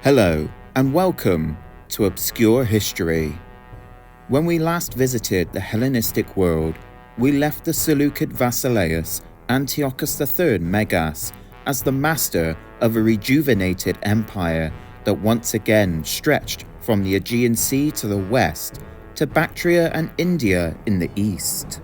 Hello, and welcome to Obscure History. When we last visited the Hellenistic world, we left the Seleucid Basileus Antiochus III Megas as the master of a rejuvenated empire that once again stretched from the Aegean Sea to the west to Bactria and India in the east.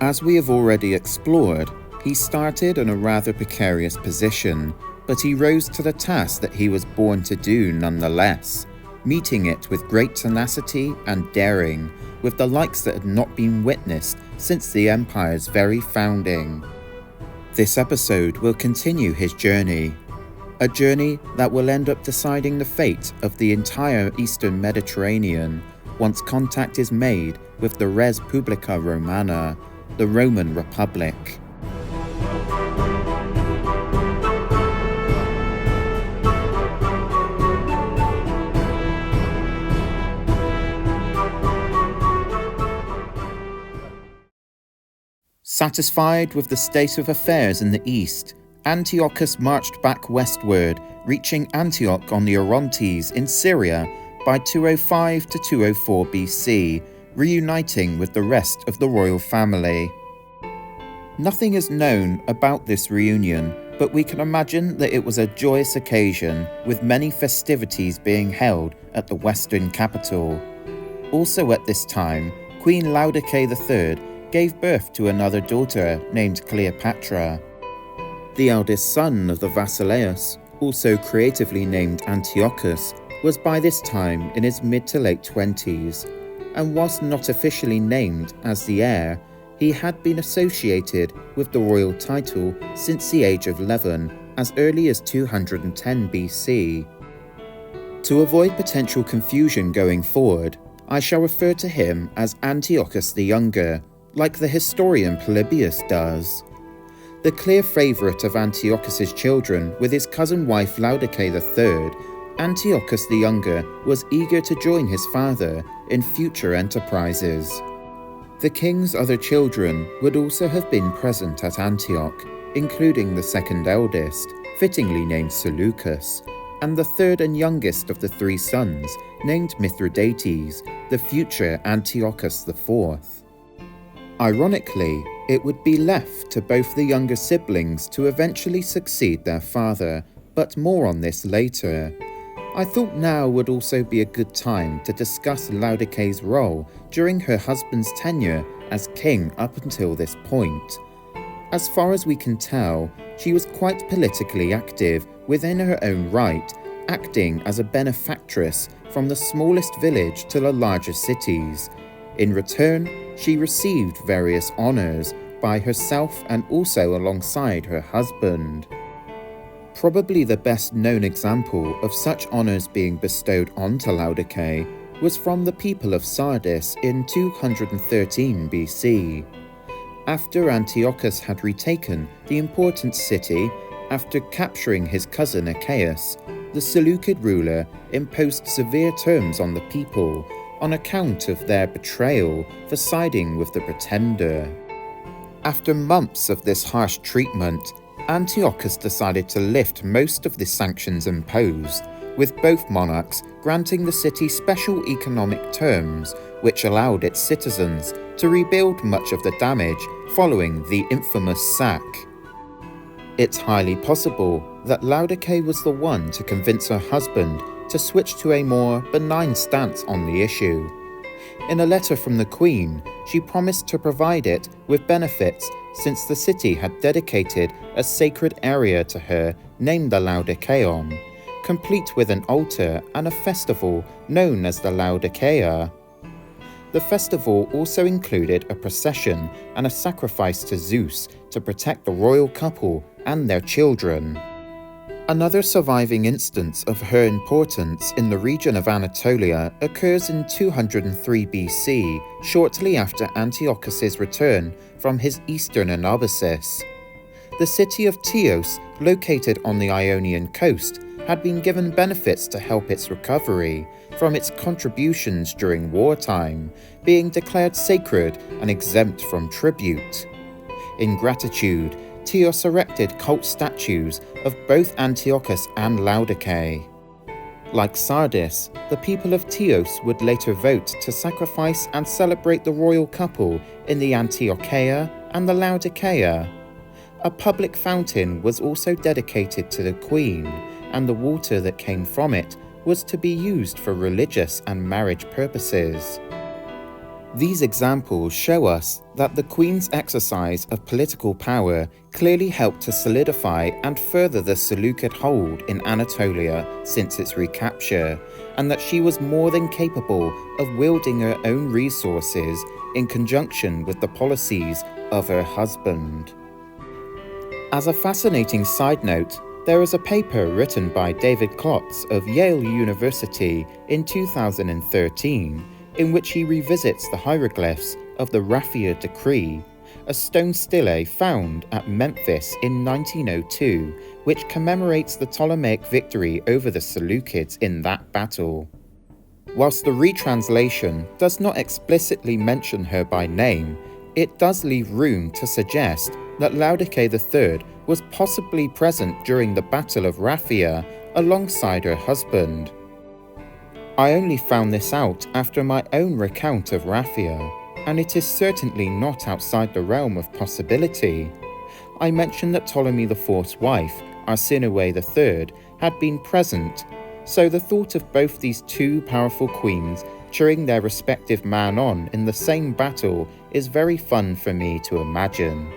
As we have already explored, he started in a rather precarious position, but he rose to the task that he was born to do nonetheless, meeting it with great tenacity and daring, with the likes that had not been witnessed since the empire's very founding. This episode will continue his journey, a journey that will end up deciding the fate of the entire Eastern Mediterranean once contact is made with the Res Publica Romana, the Roman Republic. Satisfied with the state of affairs in the east, Antiochus marched back westward, reaching Antioch on the Orontes in Syria by 205 to 204 BC, reuniting with the rest of the royal family. Nothing is known about this reunion, but we can imagine that it was a joyous occasion, with many festivities being held at the western capital. Also at this time, Queen Laodice III gave birth to another daughter named Cleopatra. The eldest son of the Basileus, also creatively named Antiochus, was by this time in his mid to late 20s, and whilst not officially named as the heir, he had been associated with the royal title since the age of 11, as early as 210 BC. To avoid potential confusion going forward, I shall refer to him as Antiochus the Younger, like the historian Polybius does. The clear favourite of Antiochus's children with his cousin wife Laodice III, Antiochus the Younger was eager to join his father in future enterprises. The king's other children would also have been present at Antioch, including the second eldest, fittingly named Seleucus, and the third and youngest of the three sons, named Mithridates, the future Antiochus IV. Ironically, it would be left to both the younger siblings to eventually succeed their father, but more on this later. I thought now would also be a good time to discuss Laodice's role during her husband's tenure as king up until this point. As far as we can tell, she was quite politically active within her own right, acting as a benefactress from the smallest village to the larger cities. In return, she received various honours by herself and also alongside her husband. Probably the best known example of such honours being bestowed onto Laodice was from the people of Sardis in 213 BC. After Antiochus had retaken the important city after capturing his cousin Achaeus, the Seleucid ruler imposed severe terms on the people on account of their betrayal for siding with the pretender. After months of this harsh treatment, Antiochus decided to lift most of the sanctions imposed, with both monarchs granting the city special economic terms which allowed its citizens to rebuild much of the damage following the infamous sack. It's highly possible that Laodice was the one to convince her husband to switch to a more benign stance on the issue. In a letter from the Queen, she promised to provide it with benefits since the city had dedicated a sacred area to her named the Laodiceon, complete with an altar and a festival known as the Laodicea. The festival also included a procession and a sacrifice to Zeus to protect the royal couple and their children. Another surviving instance of her importance in the region of Anatolia occurs in 203 BC, shortly after Antiochus's return from his eastern Anabasis. The city of Teos, located on the Ionian coast, had been given benefits to help its recovery from its contributions during wartime, being declared sacred and exempt from tribute. In gratitude, Teos erected cult statues of both Antiochus and Laodice. Like Sardis, the people of Teos would later vote to sacrifice and celebrate the royal couple in the Antiocheia and the Laodicea. A public fountain was also dedicated to the queen, and the water that came from it was to be used for religious and marriage purposes. These examples show us that the queen's exercise of political power clearly helped to solidify and further the Seleucid hold in Anatolia since its recapture, and that she was more than capable of wielding her own resources in conjunction with the policies of her husband. As a fascinating side note, there is a paper written by David Klotz of Yale University in 2013 in which he revisits the hieroglyphs of the Raphia Decree, a stone stele found at Memphis in 1902, which commemorates the Ptolemaic victory over the Seleucids in that battle. Whilst the retranslation does not explicitly mention her by name, it does leave room to suggest that Laodicea III was possibly present during the Battle of Raphia alongside her husband. I only found this out after my own recount of Raphia, and it is certainly not outside the realm of possibility. I mentioned that Ptolemy IV's wife, Arsinoe III, had been present, so the thought of both these two powerful queens cheering their respective man on in the same battle is very fun for me to imagine.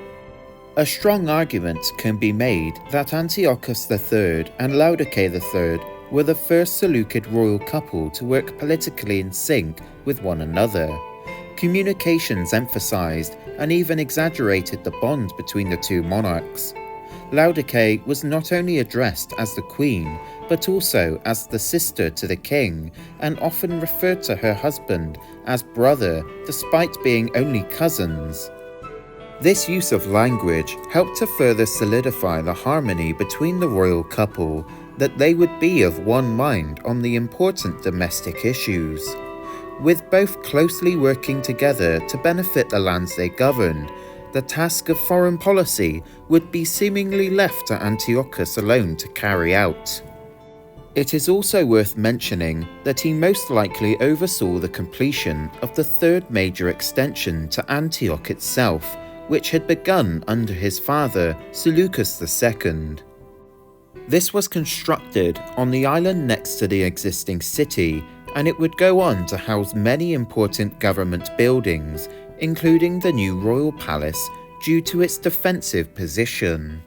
A strong argument can be made that Antiochus III and Laodicea III were the first Seleucid royal couple to work politically in sync with one another. Communications emphasized and even exaggerated the bond between the two monarchs. Laodicea was not only addressed as the queen, but also as the sister to the king, and often referred to her husband as brother despite being only cousins. This use of language helped to further solidify the harmony between the royal couple, that they would be of one mind on the important domestic issues. With both closely working together to benefit the lands they governed, the task of foreign policy would be seemingly left to Antiochus alone to carry out. It is also worth mentioning that he most likely oversaw the completion of the third major extension to Antioch itself, which had begun under his father, Seleucus II. This was constructed on the island next to the existing city, and it would go on to house many important government buildings, including the new royal palace, due to its defensive position.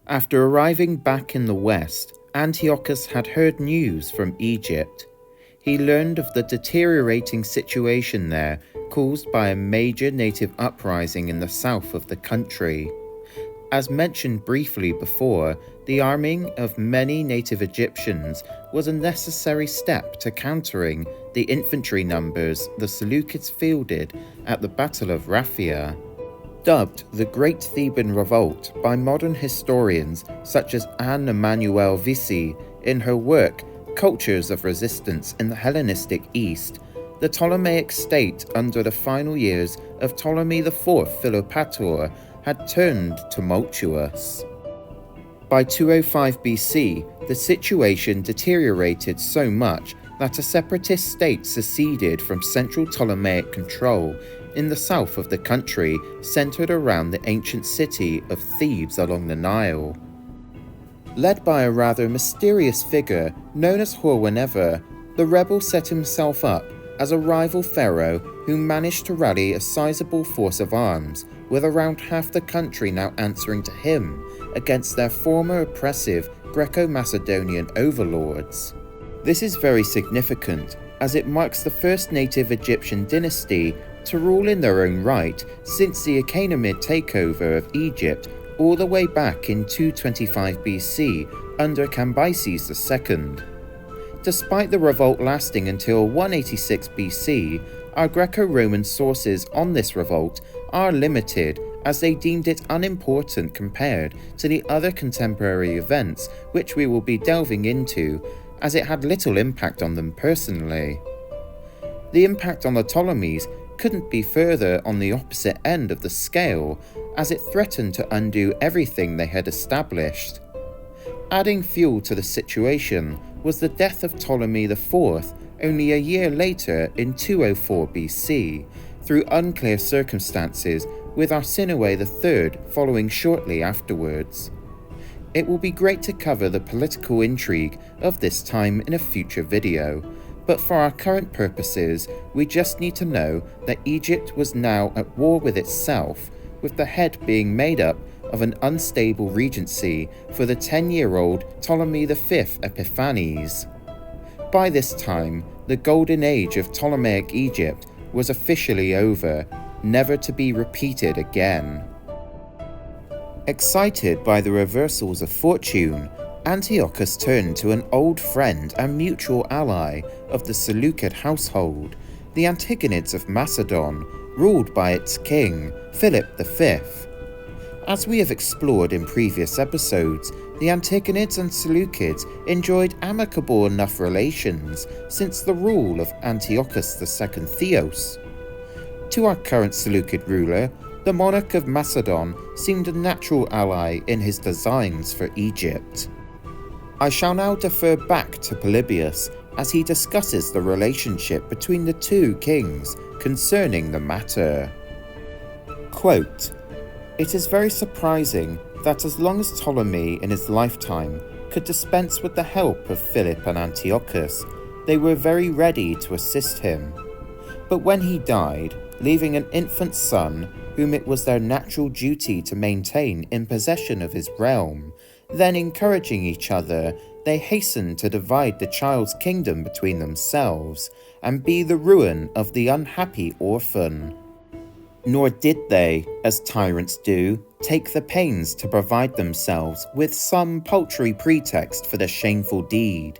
After arriving back in the west, Antiochus had heard news from Egypt. He learned of the deteriorating situation there, caused by a major native uprising in the south of the country. As mentioned briefly before, the arming of many native Egyptians was a necessary step to countering the infantry numbers the Seleucids fielded at the Battle of Raphia. Dubbed the Great Theban Revolt by modern historians such as Emmanuelle Veïsse in her work Cultures of Resistance in the Hellenistic East, the Ptolemaic state under the final years of Ptolemy IV Philopator had turned tumultuous. By 205 BC, the situation deteriorated so much that a separatist state seceded from central Ptolemaic control in the south of the country, centered around the ancient city of Thebes along the Nile. Led by a rather mysterious figure known as Horwenever, the rebel set himself up as a rival pharaoh who managed to rally a sizable force of arms, with around half the country now answering to him against their former oppressive Greco-Macedonian overlords. This is very significant, as it marks the first native Egyptian dynasty to rule in their own right since the Achaemenid takeover of Egypt all the way back in 225 BC under Cambyses II. Despite the revolt lasting until 186 BC, our Greco-Roman sources on this revolt are limited, as they deemed it unimportant compared to the other contemporary events which we will be delving into, as it had little impact on them personally. The impact on the Ptolemies couldn't be further on the opposite end of the scale, as it threatened to undo everything they had established. Adding fuel to the situation was the death of Ptolemy IV only a year later in 204 BC, through unclear circumstances, with Arsinoe III following shortly afterwards. It will be great to cover the political intrigue of this time in a future video, but for our current purposes, we just need to know that Egypt was now at war with itself, with the head being made up of an unstable regency for the 10-year-old Ptolemy V Epiphanes. By this time, the golden age of Ptolemaic Egypt was officially over, never to be repeated again. Excited by the reversals of fortune, Antiochus turned to an old friend and mutual ally of the Seleucid household, the Antigonids of Macedon, ruled by its king, Philip V. As we have explored in previous episodes, the Antigonids and Seleucids enjoyed amicable enough relations since the rule of Antiochus II Theos. To our current Seleucid ruler, the monarch of Macedon seemed a natural ally in his designs for Egypt. I shall now defer back to Polybius as he discusses the relationship between the two kings concerning the matter. Quote, "It is very surprising that as long as Ptolemy in his lifetime could dispense with the help of Philip and Antiochus, they were very ready to assist him. But when he died, leaving an infant son whom it was their natural duty to maintain in possession of his realm, then encouraging each other, they hastened to divide the child's kingdom between themselves and be the ruin of the unhappy orphan. Nor did they, as tyrants do, take the pains to provide themselves with some paltry pretext for their shameful deed,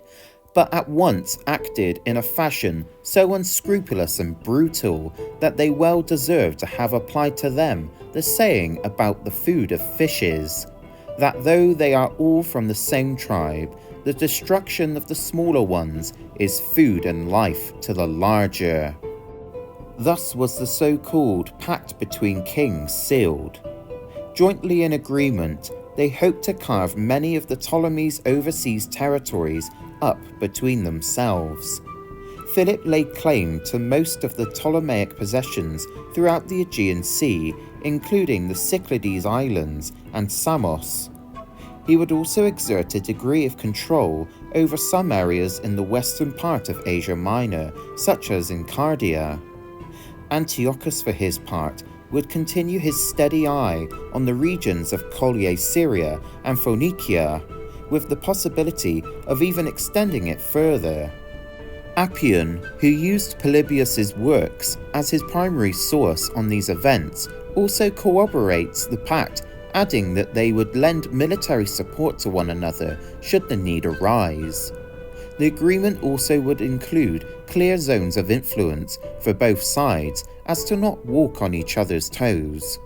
but at once acted in a fashion so unscrupulous and brutal that they well deserve to have applied to them the saying about the food of fishes, that though they are all from the same tribe, the destruction of the smaller ones is food and life to the larger. Thus was the so-called pact between kings sealed. Jointly in agreement, they hoped to carve many of the Ptolemies' overseas territories up between themselves. Philip laid claim to most of the Ptolemaic possessions throughout the Aegean Sea, including the Cyclades Islands and Samos. He would also exert a degree of control over some areas in the western part of Asia Minor, such as in Cardia. Antiochus, for his part, would continue his steady eye on the regions of Collier Syria and Phoenicia, with the possibility of even extending it further. Appian, who used Polybius's works as his primary source on these events, also corroborates the pact, adding that they would lend military support to one another should the need arise. The agreement also would include clear zones of influence for both sides as to not walk on each other's toes.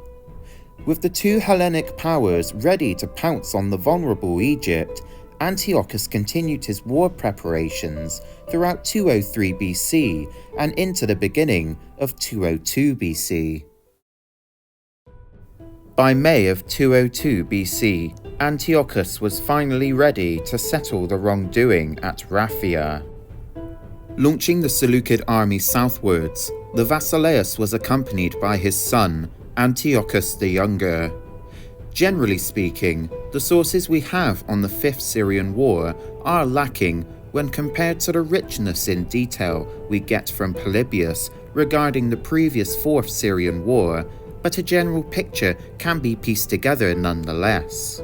With the two Hellenic powers ready to pounce on the vulnerable Egypt, Antiochus continued his war preparations throughout 203 BC and into the beginning of 202 BC. By May of 202 BC, Antiochus was finally ready to settle the wrongdoing at Raphia. Launching the Seleucid army southwards, the Basileus was accompanied by his son, Antiochus the Younger. Generally speaking, the sources we have on the Fifth Syrian War are lacking when compared to the richness in detail we get from Polybius regarding the previous Fourth Syrian War, but a general picture can be pieced together nonetheless.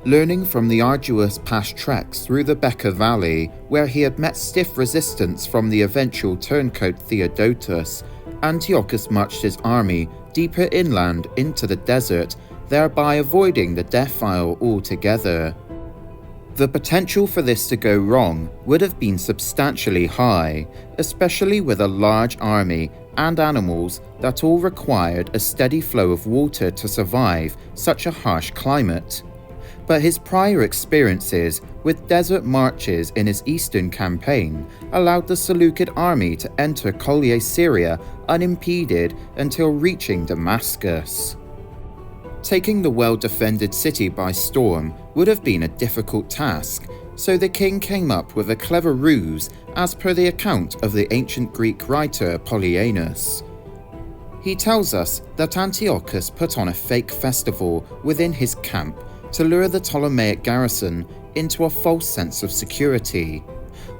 Learning from the arduous past treks through the Bekaa Valley, where he had met stiff resistance from the eventual turncoat Theodotus, Antiochus marched his army deeper inland into the desert, thereby avoiding the defile altogether. The potential for this to go wrong would have been substantially high, especially with a large army and animals that all required a steady flow of water to survive such a harsh climate. But his prior experiences with desert marches in his eastern campaign allowed the Seleucid army to enter Collier Syria unimpeded until reaching Damascus. Taking the well-defended city by storm would have been a difficult task, so the king came up with a clever ruse as per the account of the ancient Greek writer Polyaenus. He tells us that Antiochus put on a fake festival within his camp to lure the Ptolemaic garrison into a false sense of security.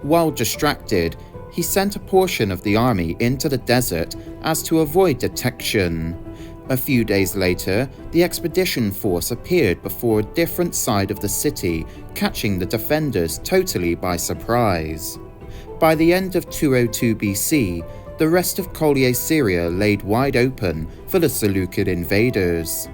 While distracted, he sent a portion of the army into the desert as to avoid detection. A few days later, the expedition force appeared before a different side of the city, catching the defenders totally by surprise. By the end of 202 BC, the rest of Collier Syria laid wide open for the Seleucid invaders.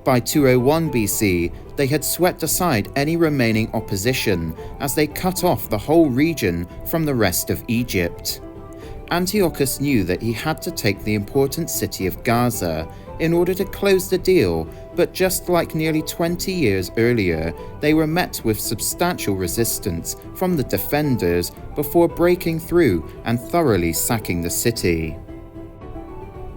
By 201 BC, they had swept aside any remaining opposition as they cut off the whole region from the rest of Egypt. Antiochus knew that he had to take the important city of Gaza in order to close the deal, but just like nearly 20 years earlier, they were met with substantial resistance from the defenders before breaking through and thoroughly sacking the city.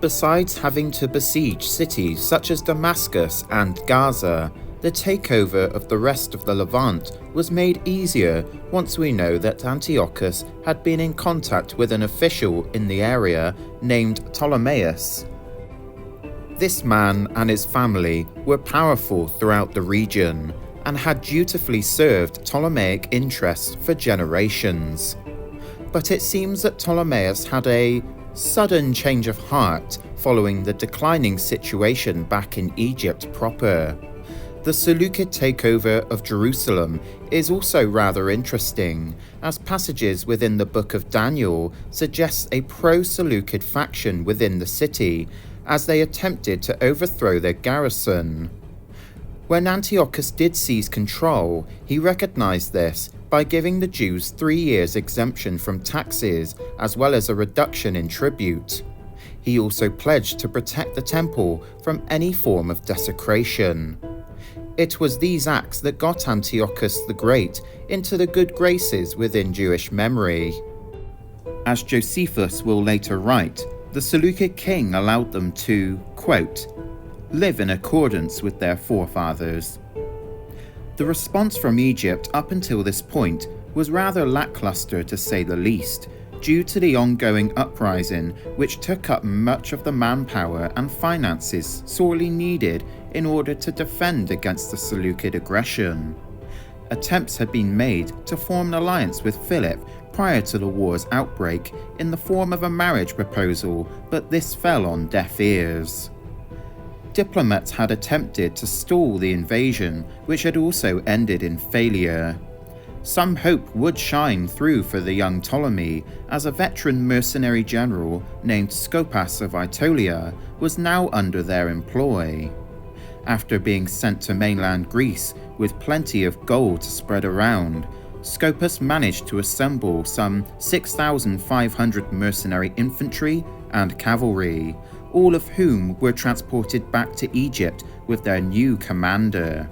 Besides having to besiege cities such as Damascus and Gaza, the takeover of the rest of the Levant was made easier once we know that Antiochus had been in contact with an official in the area named Ptolemies. This man and his family were powerful throughout the region and had dutifully served Ptolemaic interests for generations. But it seems that Ptolemies had a sudden change of heart following the declining situation back in Egypt proper. The Seleucid takeover of Jerusalem is also rather interesting, as passages within the book of Daniel suggest a pro-Seleucid faction within the city, as they attempted to overthrow their garrison. When Antiochus did seize control, he recognized this by giving the Jews 3 years exemption from taxes, as well as a reduction in tribute. He also pledged to protect the temple from any form of desecration. It was these acts that got Antiochus the Great into the good graces within Jewish memory. As Josephus will later write, the Seleucid king allowed them to, quote, live in accordance with their forefathers. The response from Egypt up until this point was rather lackluster to say the least, due to the ongoing uprising which took up much of the manpower and finances sorely needed in order to defend against the Seleucid aggression. Attempts had been made to form an alliance with Philip prior to the war's outbreak in the form of a marriage proposal, but this fell on deaf ears. Diplomats had attempted to stall the invasion, which had also ended in failure. Some hope would shine through for the young Ptolemy, as a veteran mercenary general named Scopas of Aetolia was now under their employ. After being sent to mainland Greece with plenty of gold to spread around, Scopas managed to assemble some 6,500 mercenary infantry and cavalry, all of whom were transported back to Egypt with their new commander.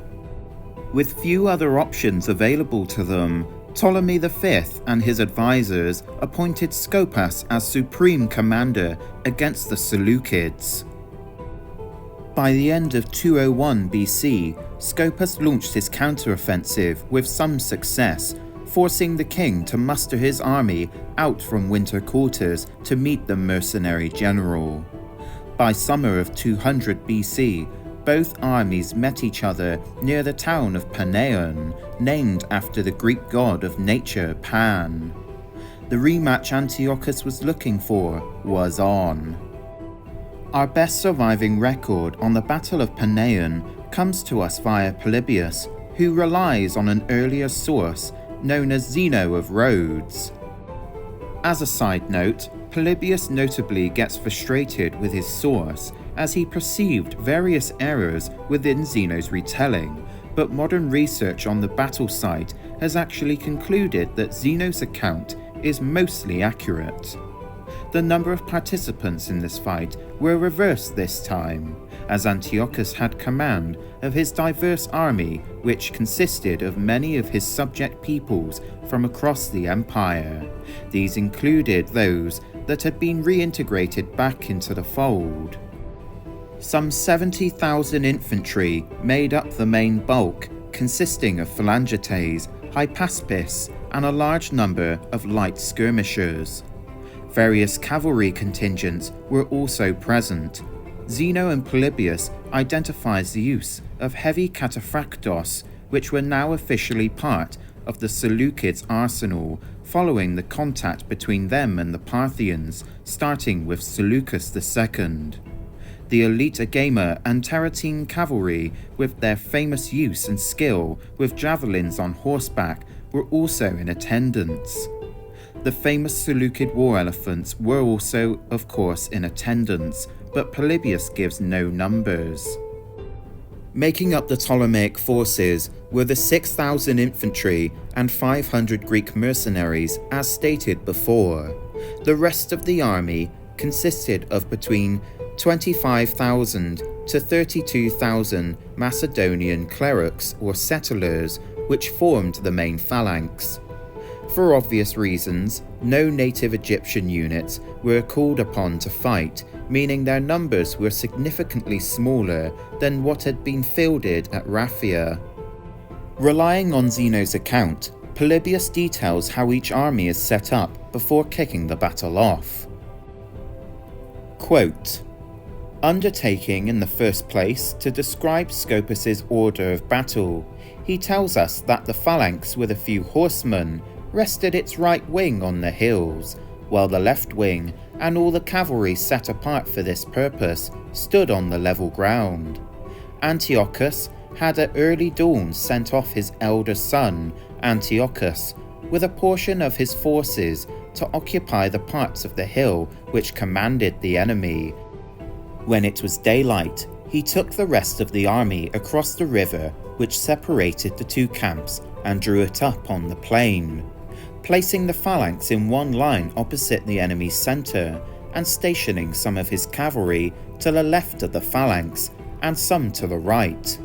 With few other options available to them, Ptolemy V and his advisors appointed Scopas as supreme commander against the Seleucids. By the end of 201 BC, Scopas launched his counteroffensive with some success, forcing the king to muster his army out from winter quarters to meet the mercenary general. By summer of 200 BC, both armies met each other near the town of Panaeon, named after the Greek god of nature Pan. The rematch Antiochus was looking for was on. Our best surviving record on the Battle of Panaeon comes to us via Polybius, who relies on an earlier source known as Zeno of Rhodes. As a side note, Polybius notably gets frustrated with his source as he perceived various errors within Zeno's retelling, but modern research on the battle site has actually concluded that Zeno's account is mostly accurate. The number of participants in this fight were reversed this time, as Antiochus had command of his diverse army, which consisted of many of his subject peoples from across the empire. These included those that had been reintegrated back into the fold. Some 70,000 infantry made up the main bulk, consisting of phalangetes, hypaspis, and a large number of light skirmishers. Various cavalry contingents were also present. Zeno and Polybius identifies the use of heavy cataphractos, which were now officially part of the Seleucids' arsenal, following the contact between them and the Parthians, starting with Seleucus II. The elite Agama and Tarentine cavalry, with their famous use and skill with javelins on horseback, were also in attendance. The famous Seleucid war elephants were also, of course, in attendance, but Polybius gives no numbers. Making up the Ptolemaic forces were the 6,000 infantry and 500 Greek mercenaries, as stated before. The rest of the army consisted of between 25,000 to 32,000 Macedonian clerics or settlers, which formed the main phalanx. For obvious reasons, no native Egyptian units were called upon to fight, meaning their numbers were significantly smaller than what had been fielded at Raphia. Relying on Zeno's account, Polybius details how each army is set up before kicking the battle off. Quote, undertaking in the first place to describe Scopus's order of battle, he tells us that the phalanx with a few horsemen rested its right wing on the hills, while the left wing and all the cavalry set apart for this purpose stood on the level ground. Antiochus had at early dawn sent off his elder son, Antiochus, with a portion of his forces to occupy the parts of the hill which commanded the enemy. When it was daylight, he took the rest of the army across the river which separated the two camps and drew it up on the plain, placing the phalanx in one line opposite the enemy's centre and stationing some of his cavalry to the left of the phalanx and some to the right.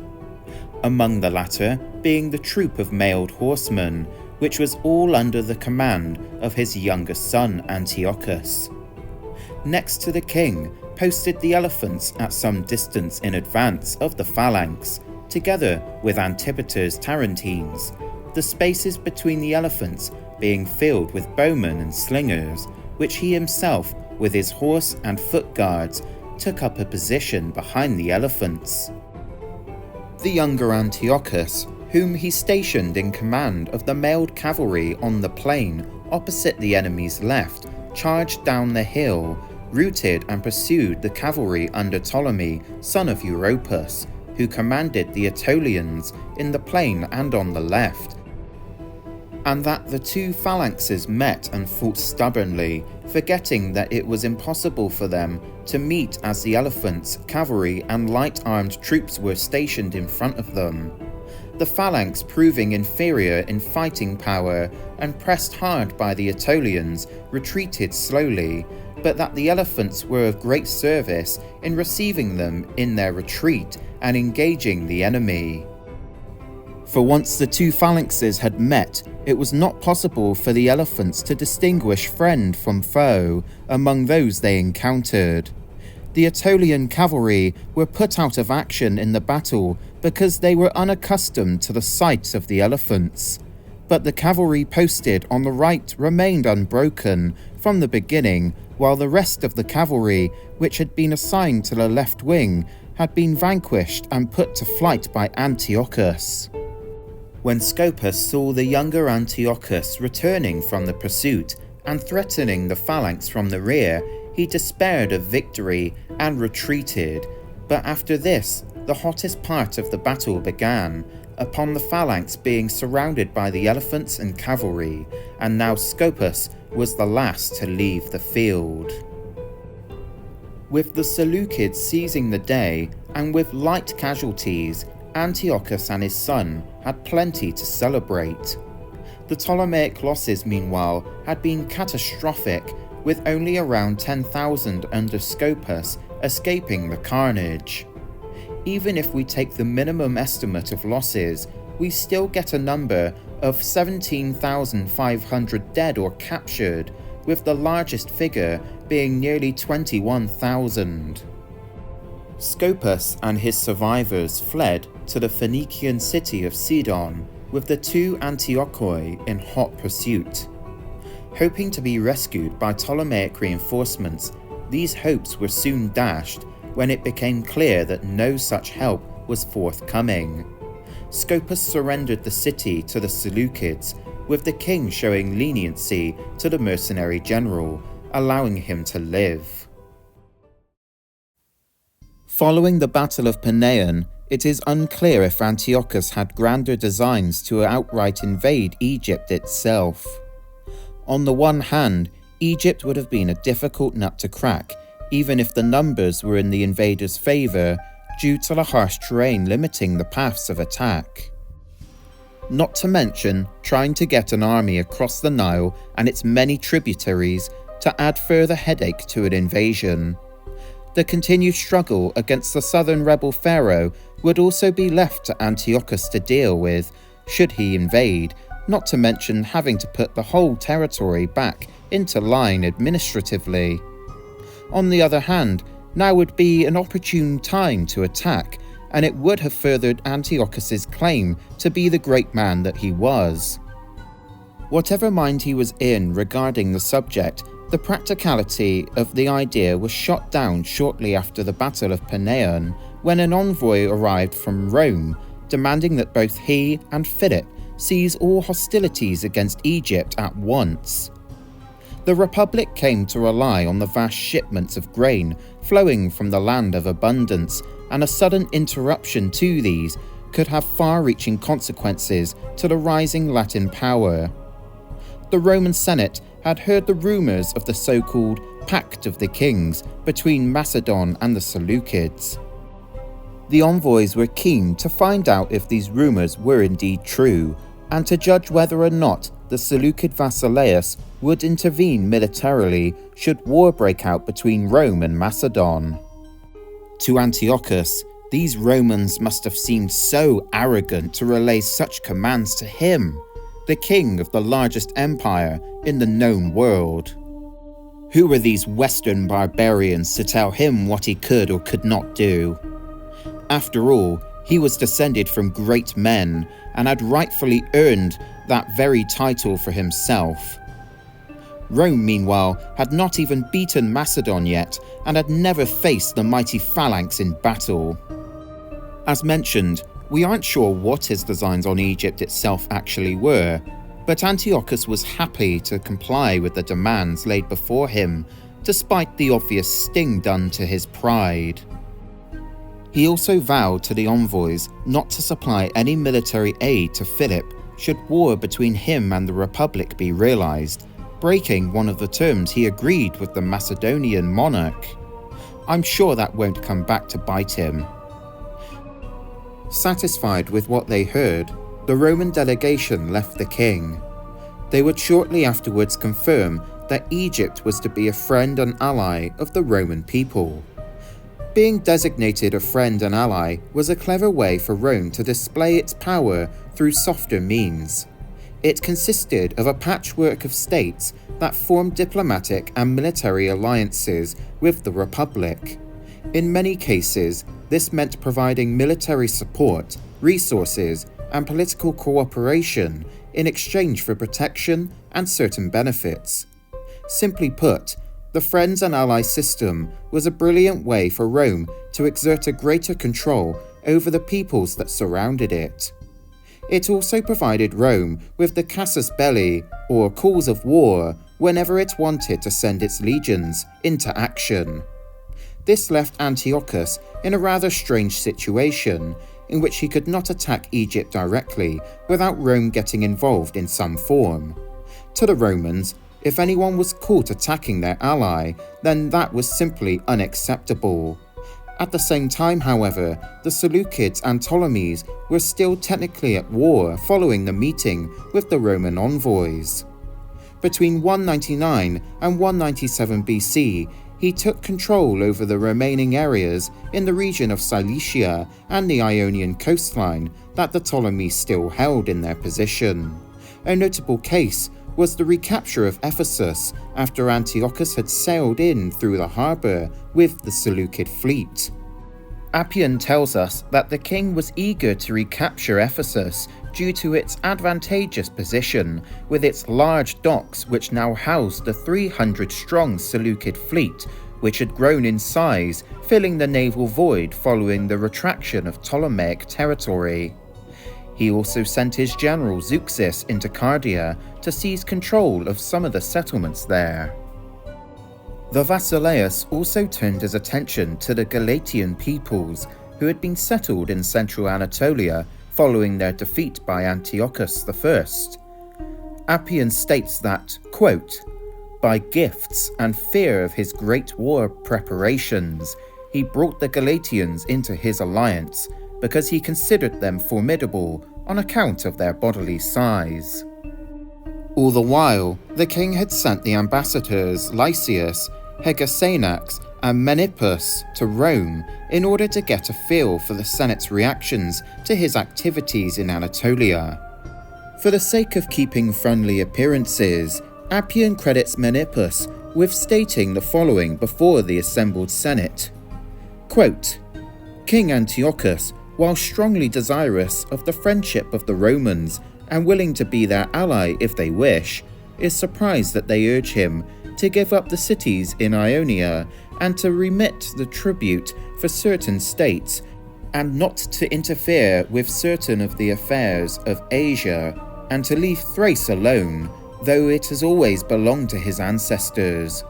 Among the latter being the troop of mailed horsemen, which was all under the command of his younger son Antiochus. Next to the king posted the elephants at some distance in advance of the phalanx, together with Antipater's Tarentines, the spaces between the elephants being filled with bowmen and slingers, which he himself, with his horse and foot guards, took up a position behind the elephants. The younger Antiochus, whom he stationed in command of the mailed cavalry on the plain opposite the enemy's left, charged down the hill, routed and pursued the cavalry under Ptolemy, son of Europus, who commanded the Aetolians in the plain and on the left, and that the two phalanxes met and fought stubbornly, forgetting that it was impossible for them to meet as the elephants, cavalry and light-armed troops were stationed in front of them. The phalanx, proving inferior in fighting power and pressed hard by the Aetolians, retreated slowly, but that the elephants were of great service in receiving them in their retreat and engaging the enemy. For once the two phalanxes had met, it was not possible for the elephants to distinguish friend from foe among those they encountered. The Aetolian cavalry were put out of action in the battle because they were unaccustomed to the sight of the elephants. But the cavalry posted on the right remained unbroken from the beginning, while the rest of the cavalry, which had been assigned to the left wing, had been vanquished and put to flight by Antiochus. When Scopus saw the younger Antiochus returning from the pursuit and threatening the phalanx from the rear, he despaired of victory and retreated. But after this, the hottest part of the battle began, upon the phalanx being surrounded by the elephants and cavalry, and now Scopus was the last to leave the field. With the Seleucids seizing the day, and with light casualties, Antiochus and his son had plenty to celebrate. The Ptolemaic losses, meanwhile, had been catastrophic, with only around 10,000 under Scopus escaping the carnage. Even if we take the minimum estimate of losses, we still get a number of 17,500 dead or captured, with the largest figure being nearly 21,000. Scopas and his survivors fled to the Phoenician city of Sidon with the two Antiochoi in hot pursuit. Hoping to be rescued by Ptolemaic reinforcements, these hopes were soon dashed when it became clear that no such help was forthcoming. Scopas surrendered the city to the Seleucids, with the king showing leniency to the mercenary general, allowing him to live. Following the Battle of Panaeon, it is unclear if Antiochus had grander designs to outright invade Egypt itself. On the one hand, Egypt would have been a difficult nut to crack, even if the numbers were in the invaders' favour, due to the harsh terrain limiting the paths of attack. Not to mention trying to get an army across the Nile and its many tributaries to add further headache to an invasion. The continued struggle against the southern rebel pharaoh would also be left to Antiochus to deal with, should he invade, not to mention having to put the whole territory back into line administratively. On the other hand, now would be an opportune time to attack, and it would have furthered Antiochus's claim to be the great man that he was. Whatever mind he was in regarding the subject, the practicality of the idea was shot down shortly after the Battle of Panaeon, when an envoy arrived from Rome, demanding that both he and Philip cease all hostilities against Egypt at once. The Republic came to rely on the vast shipments of grain flowing from the land of abundance, and a sudden interruption to these could have far-reaching consequences to the rising Latin power. The Roman Senate had heard the rumours of the so-called Pact of the Kings between Macedon and the Seleucids. The envoys were keen to find out if these rumours were indeed true, and to judge whether or not the Seleucid Basileus would intervene militarily should war break out between Rome and Macedon. To Antiochus, these Romans must have seemed so arrogant to relay such commands to him, the king of the largest empire in the known world. Who were these Western barbarians to tell him what he could or could not do? After all, he was descended from great men and had rightfully earned that very title for himself. Rome, meanwhile, had not even beaten Macedon yet and had never faced the mighty phalanx in battle. As mentioned, we aren't sure what his designs on Egypt itself actually were, but Antiochus was happy to comply with the demands laid before him, despite the obvious sting done to his pride. He also vowed to the envoys not to supply any military aid to Philip should war between him and the Republic be realized, breaking one of the terms he agreed with the Macedonian monarch. I'm sure that won't come back to bite him. Satisfied with what they heard, the Roman delegation left the king. They would shortly afterwards confirm that Egypt was to be a friend and ally of the Roman people. Being designated a friend and ally was a clever way for Rome to display its power through softer means. It consisted of a patchwork of states that formed diplomatic and military alliances with the Republic. In many cases, this meant providing military support, resources, and political cooperation in exchange for protection and certain benefits. Simply put, the Friends and Allies system was a brilliant way for Rome to exert a greater control over the peoples that surrounded it. It also provided Rome with the casus belli, or calls of war, whenever it wanted to send its legions into action. This left Antiochus in a rather strange situation, in which he could not attack Egypt directly without Rome getting involved in some form. To the Romans, if anyone was caught attacking their ally, then that was simply unacceptable. At the same time, however, the Seleucids and Ptolemies were still technically at war following the meeting with the Roman envoys. Between 199 and 197 BC, he took control over the remaining areas in the region of Cilicia and the Ionian coastline that the Ptolemies still held in their possession. A notable case was the recapture of Ephesus after Antiochus had sailed in through the harbour with the Seleucid fleet. Appian tells us that the king was eager to recapture Ephesus due to its advantageous position, with its large docks which now housed the 300-strong Seleucid fleet, which had grown in size, filling the naval void following the retraction of Ptolemaic territory. He also sent his general Zeuxis into Cardia to seize control of some of the settlements there. The Basileus also turned his attention to the Galatian peoples, who had been settled in central Anatolia following their defeat by Antiochus I. Appian states that, quote, "By gifts and fear of his great war preparations, he brought the Galatians into his alliance, because he considered them formidable on account of their bodily size." All the while, the king had sent the ambassadors Lysias, Hegesanax, and Menippus to Rome in order to get a feel for the Senate's reactions to his activities in Anatolia. For the sake of keeping friendly appearances, Appian credits Menippus with stating the following before the assembled Senate. Quote, "King Antiochus, while strongly desirous of the friendship of the Romans and willing to be their ally if they wish, is surprised that they urge him to give up the cities in Ionia and to remit the tribute for certain states, and not to interfere with certain of the affairs of Asia, and to leave Thrace alone, though it has always belonged to his ancestors.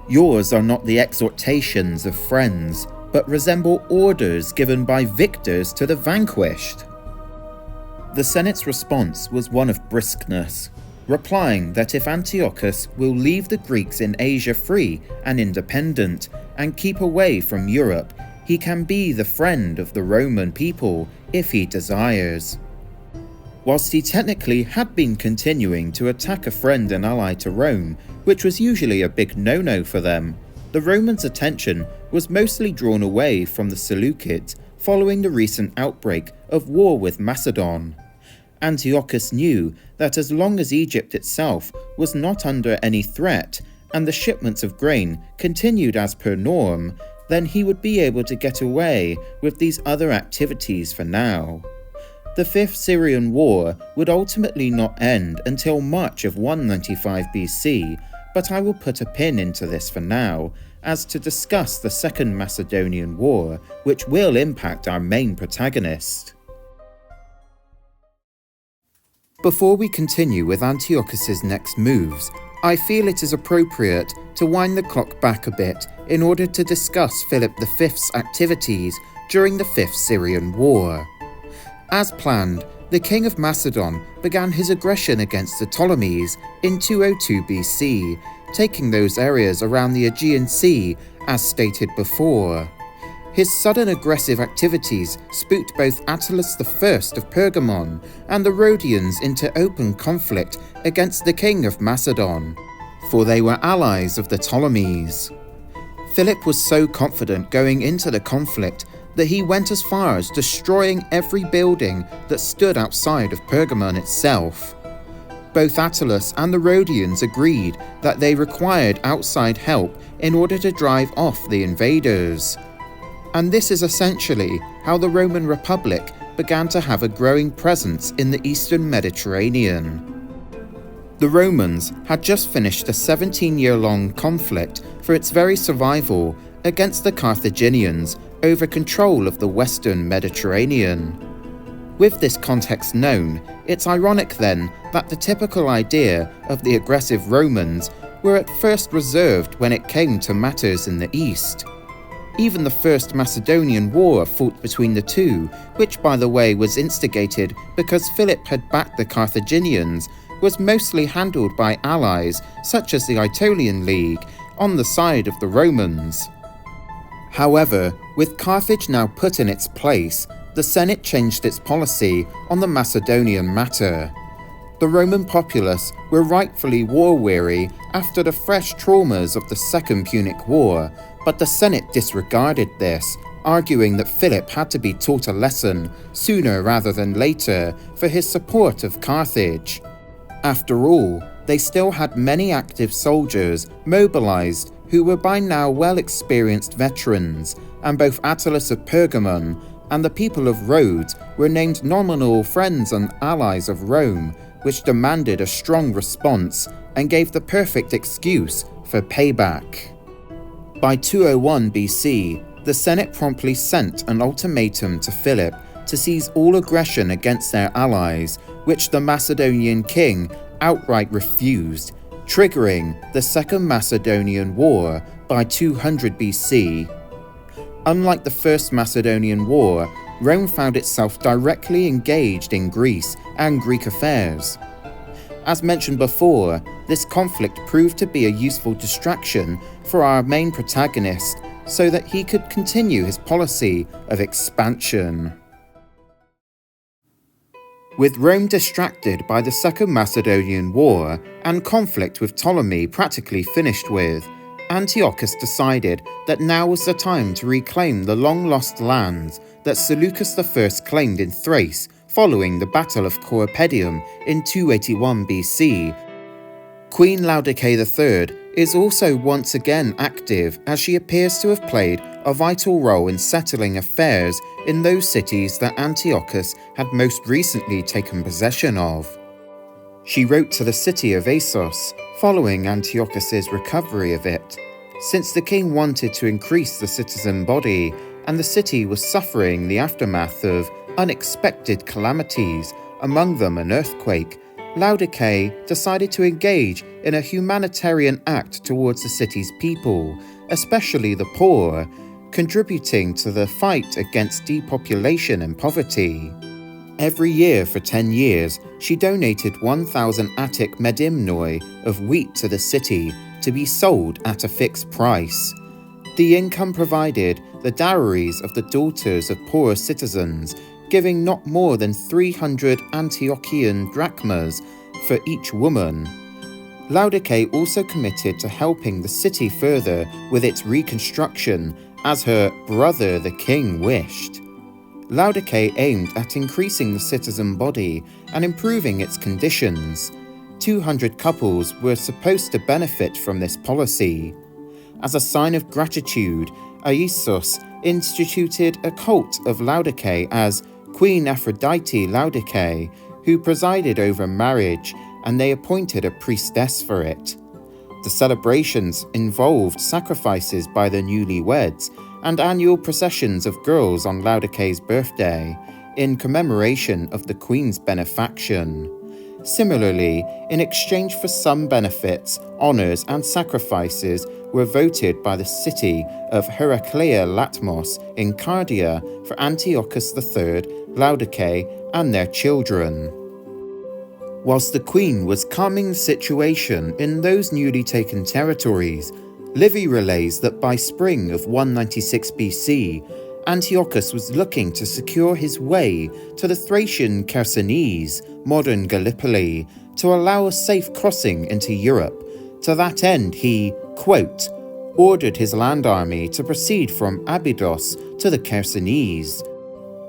Yours are not the exhortations of friends, but resemble orders given by victors to the vanquished." The Senate's response was one of briskness, replying that if Antiochus will leave the Greeks in Asia free and independent and keep away from Europe, he can be the friend of the Roman people if he desires. Whilst he technically had been continuing to attack a friend and ally to Rome, which was usually a big no-no for them, the Romans' attention was mostly drawn away from the Seleucids following the recent outbreak of war with Macedon. Antiochus knew that as long as Egypt itself was not under any threat and the shipments of grain continued as per norm, then he would be able to get away with these other activities for now. The Fifth Syrian War would ultimately not end until March of 195 BC, but I will put a pin into this for now, as to discuss the Second Macedonian War, which will impact our main protagonist. Before we continue with Antiochus's next moves, I feel it is appropriate to wind the clock back a bit in order to discuss Philip V's activities during the Fifth Syrian War. As planned, the king of Macedon began his aggression against the Ptolemies in 202 BC, taking those areas around the Aegean Sea as stated before. His sudden aggressive activities spooked both Attalus I of Pergamon and the Rhodians into open conflict against the king of Macedon, for they were allies of the Ptolemies. Philip was so confident going into the conflict that he went as far as destroying every building that stood outside of Pergamon itself. Both Attalus and the Rhodians agreed that they required outside help in order to drive off the invaders. And this is essentially how the Roman Republic began to have a growing presence in the Eastern Mediterranean. The Romans had just finished a 17-year-long conflict for its very survival against the Carthaginians over control of the Western Mediterranean. With this context known, it's ironic then that the typical idea of the aggressive Romans were at first reserved when it came to matters in the East. Even the First Macedonian War fought between the two, which by the way was instigated because Philip had backed the Carthaginians, was mostly handled by allies such as the Aetolian League on the side of the Romans. However, with Carthage now put in its place, the Senate changed its policy on the Macedonian matter. The Roman populace were rightfully war-weary after the fresh traumas of the Second Punic War, but the Senate disregarded this, arguing that Philip had to be taught a lesson sooner rather than later for his support of Carthage. After all, they still had many active soldiers mobilized who were by now well-experienced veterans, and both Attalus of Pergamon and the people of Rhodes were named nominal friends and allies of Rome, which demanded a strong response and gave the perfect excuse for payback. By 201 BC, the Senate promptly sent an ultimatum to Philip to cease all aggression against their allies, which the Macedonian king outright refused, triggering the Second Macedonian War by 200 BC. Unlike the First Macedonian War, Rome found itself directly engaged in Greece and Greek affairs. As mentioned before, this conflict proved to be a useful distraction for our main protagonist so that he could continue his policy of expansion. With Rome distracted by the Second Macedonian War and conflict with Ptolemy practically finished with, Antiochus decided that now was the time to reclaim the long-lost lands that Seleucus I claimed in Thrace following the Battle of Corpedium in 281 BC. Queen Laodice III is also once again active, as she appears to have played a vital role in settling affairs in those cities that Antiochus had most recently taken possession of. She wrote to the city of Assos, following Antiochus's recovery of it, since the king wanted to increase the citizen body and the city was suffering the aftermath of unexpected calamities, among them an earthquake. Laodice decided to engage in a humanitarian act towards the city's people, especially the poor, contributing to the fight against depopulation and poverty. Every year for 10 years, she donated 1,000 Attic medimnoi of wheat to the city to be sold at a fixed price. The income provided the dowries of the daughters of poor citizens, giving not more than 300 Antiochian drachmas for each woman. Laodice also committed to helping the city further with its reconstruction, as her brother the king wished. Laodice aimed at increasing the citizen body and improving its conditions. 200 couples were supposed to benefit from this policy. As a sign of gratitude, Aessos instituted a cult of Laodice as Queen Aphrodite Laodice, who presided over marriage, and they appointed a priestess for it. The celebrations involved sacrifices by the newlyweds and annual processions of girls on Laodice's birthday, in commemoration of the queen's benefaction. Similarly, in exchange for some benefits, honours and sacrifices were voted by the city of Heraclea Latmos in Cardia for Antiochus III, Laodice, and their children. Whilst the queen was calming the situation in those newly taken territories, Livy relays that by spring of 196 BC, Antiochus was looking to secure his way to the Thracian Chersonese, modern Gallipoli, to allow a safe crossing into Europe. To that end, he, quote, ordered his land army to proceed from Abydos to the Chersonese.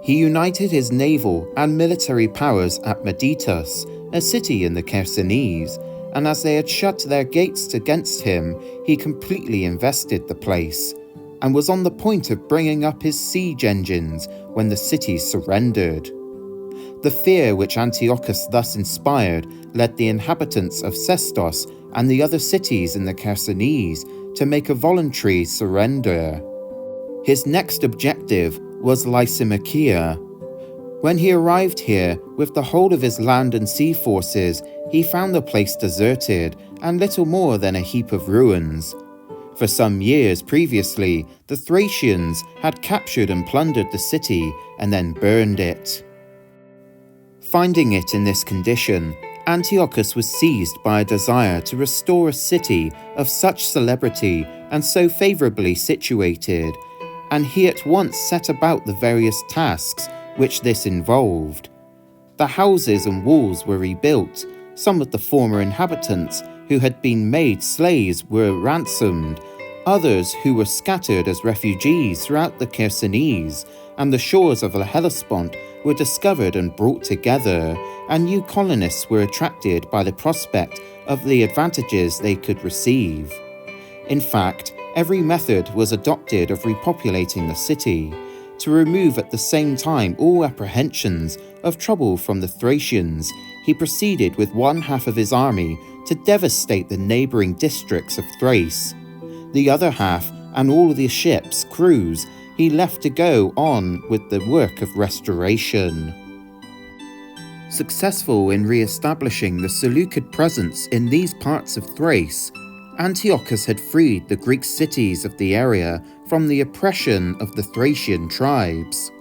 He united his naval and military powers at Miletus, a city in the Chersonese, and as they had shut their gates against him, he completely invested the place, and was on the point of bringing up his siege engines when the city surrendered. The fear which Antiochus thus inspired led the inhabitants of Sestos and the other cities in the Chersonese to make a voluntary surrender. His next objective was Lysimachia. When he arrived here with the whole of his land and sea forces, he found the place deserted and little more than a heap of ruins. For some years previously, the Thracians had captured and plundered the city and then burned it. Finding it in this condition, Antiochus was seized by a desire to restore a city of such celebrity and so favourably situated, and he at once set about the various tasks which this involved. The houses and walls were rebuilt, some of the former inhabitants who had been made slaves were ransomed, others who were scattered as refugees throughout the Chersonese and the shores of the Hellespont were discovered and brought together, and new colonists were attracted by the prospect of the advantages they could receive. In fact, every method was adopted of repopulating the city, to remove at the same time all apprehensions of trouble from the Thracians. He proceeded with one half of his army to devastate the neighbouring districts of Thrace. The other half, and all the ships' crews, he left to go on with the work of restoration. Successful in re-establishing the Seleucid presence in these parts of Thrace, Antiochus had freed the Greek cities of the area from the oppression of the Thracian tribes.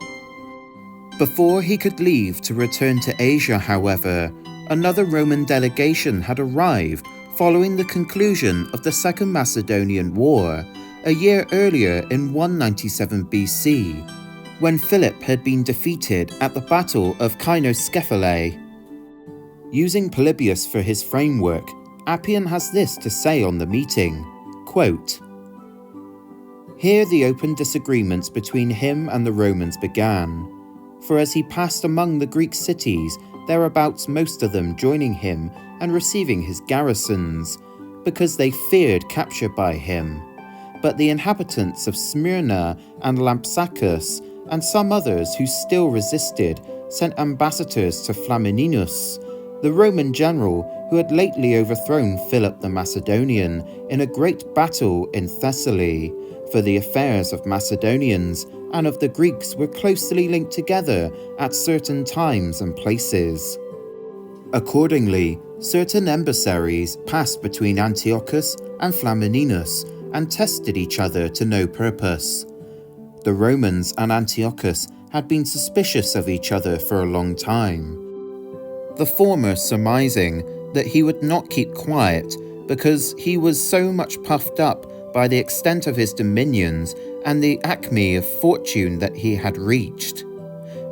Before he could leave to return to Asia, however, another Roman delegation had arrived following the conclusion of the Second Macedonian War, a year earlier in 197 BC, when Philip had been defeated at the Battle of Kynoskephalae. Using Polybius for his framework, Appian has this to say on the meeting, quote, "Here the open disagreements between him and the Romans began, for as he passed among the Greek cities, thereabouts most of them joining him and receiving his garrisons, because they feared capture by him. But the inhabitants of Smyrna and Lampsacus, and some others who still resisted, sent ambassadors to Flamininus, the Roman general who had lately overthrown Philip the Macedonian in a great battle in Thessaly, for the affairs of Macedonians and of the Greeks were closely linked together at certain times and places. Accordingly, certain emissaries passed between Antiochus and Flamininus and tested each other to no purpose. The Romans and Antiochus had been suspicious of each other for a long time, the former surmising that he would not keep quiet because he was so much puffed up by the extent of his dominions and the acme of fortune that he had reached.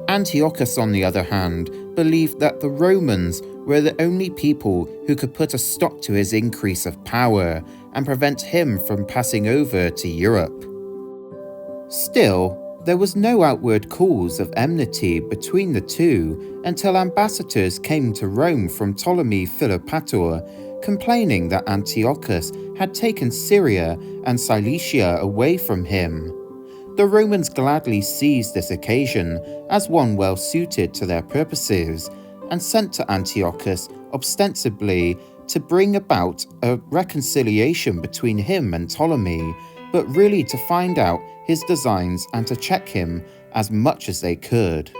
Antiochus, on the other hand, believed that the Romans were the only people who could put a stop to his increase of power and prevent him from passing over to Europe. Still, there was no outward cause of enmity between the two until ambassadors came to Rome from Ptolemy Philopator, complaining that Antiochus had taken Syria and Cilicia away from him. The Romans gladly seized this occasion as one well suited to their purposes, and sent to Antiochus ostensibly to bring about a reconciliation between him and Ptolemy, but really to find out his designs and to check him as much as they could.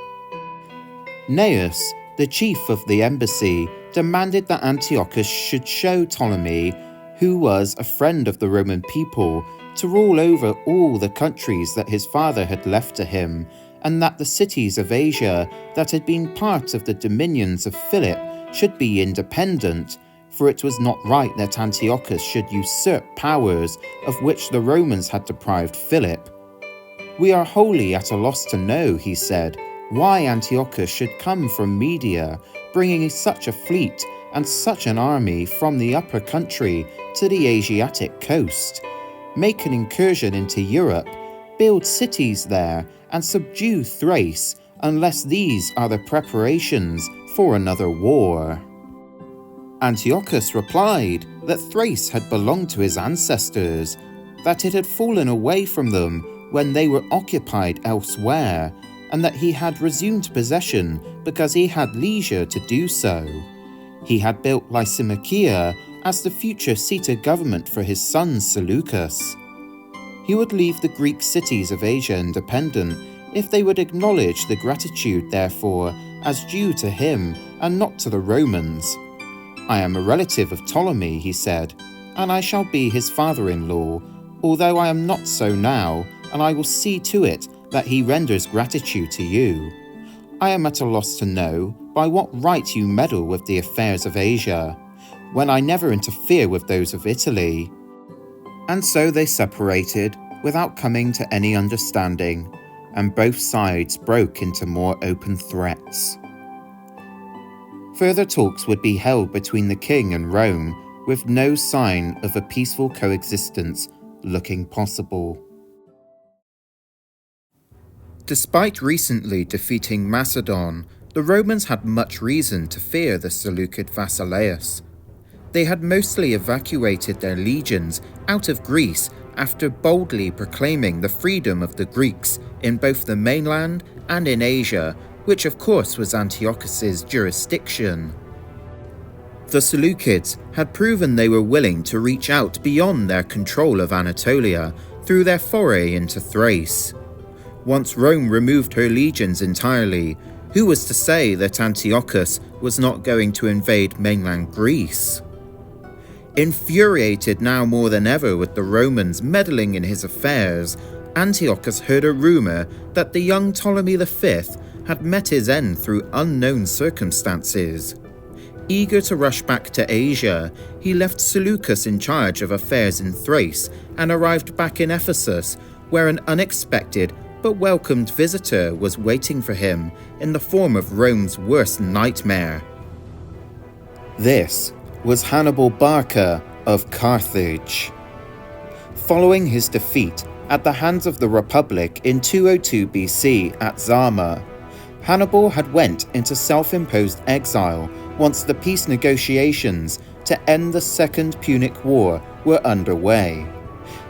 Gnaeus, the chief of the embassy, demanded that Antiochus should show Ptolemy, who was a friend of the Roman people, to rule over all the countries that his father had left to him, and that the cities of Asia that had been part of the dominions of Philip should be independent, for it was not right that Antiochus should usurp powers of which the Romans had deprived Philip. "We are wholly at a loss to know," he said, "why Antiochus should come from Media, bringing such a fleet and such an army from the upper country to the Asiatic coast, make an incursion into Europe, build cities there, and subdue Thrace, unless these are the preparations for another war." Antiochus replied that Thrace had belonged to his ancestors, that it had fallen away from them when they were occupied elsewhere, and that he had resumed possession because he had leisure to do so. He had built Lysimachia as the future seat of government for his son Seleucus. He would leave the Greek cities of Asia independent if they would acknowledge the gratitude, therefore, as due to him and not to the Romans. "I am a relative of Ptolemy," he said, "and I shall be his father-in-law, although I am not so now, and I will see to it that he renders gratitude to you. I am at a loss to know by what right you meddle with the affairs of Asia, when I never interfere with those of Italy." And so they separated without coming to any understanding, and both sides broke into more open threats. Further talks would be held between the king and Rome, with no sign of a peaceful coexistence looking possible. Despite recently defeating Macedon, the Romans had much reason to fear the Seleucid Basileus. they had mostly evacuated their legions out of Greece after boldly proclaiming the freedom of the Greeks in both the mainland and in Asia, which of course was Antiochus's jurisdiction. The Seleucids had proven they were willing to reach out beyond their control of Anatolia through their foray into Thrace. Once Rome removed her legions entirely, who was to say that Antiochus was not going to invade mainland Greece? Infuriated now more than ever with the Romans meddling in his affairs, Antiochus heard a rumour that the young Ptolemy V had met his end through unknown circumstances. Eager to rush back to Asia, he left Seleucus in charge of affairs in Thrace and arrived back in Ephesus, where an unexpected but welcomed visitor was waiting for him in the form of Rome's worst nightmare. This was Hannibal Barca of Carthage. Following his defeat at the hands of the Republic in 202 BC at Zama, Hannibal had went into self-imposed exile once the peace negotiations to end the Second Punic War were underway.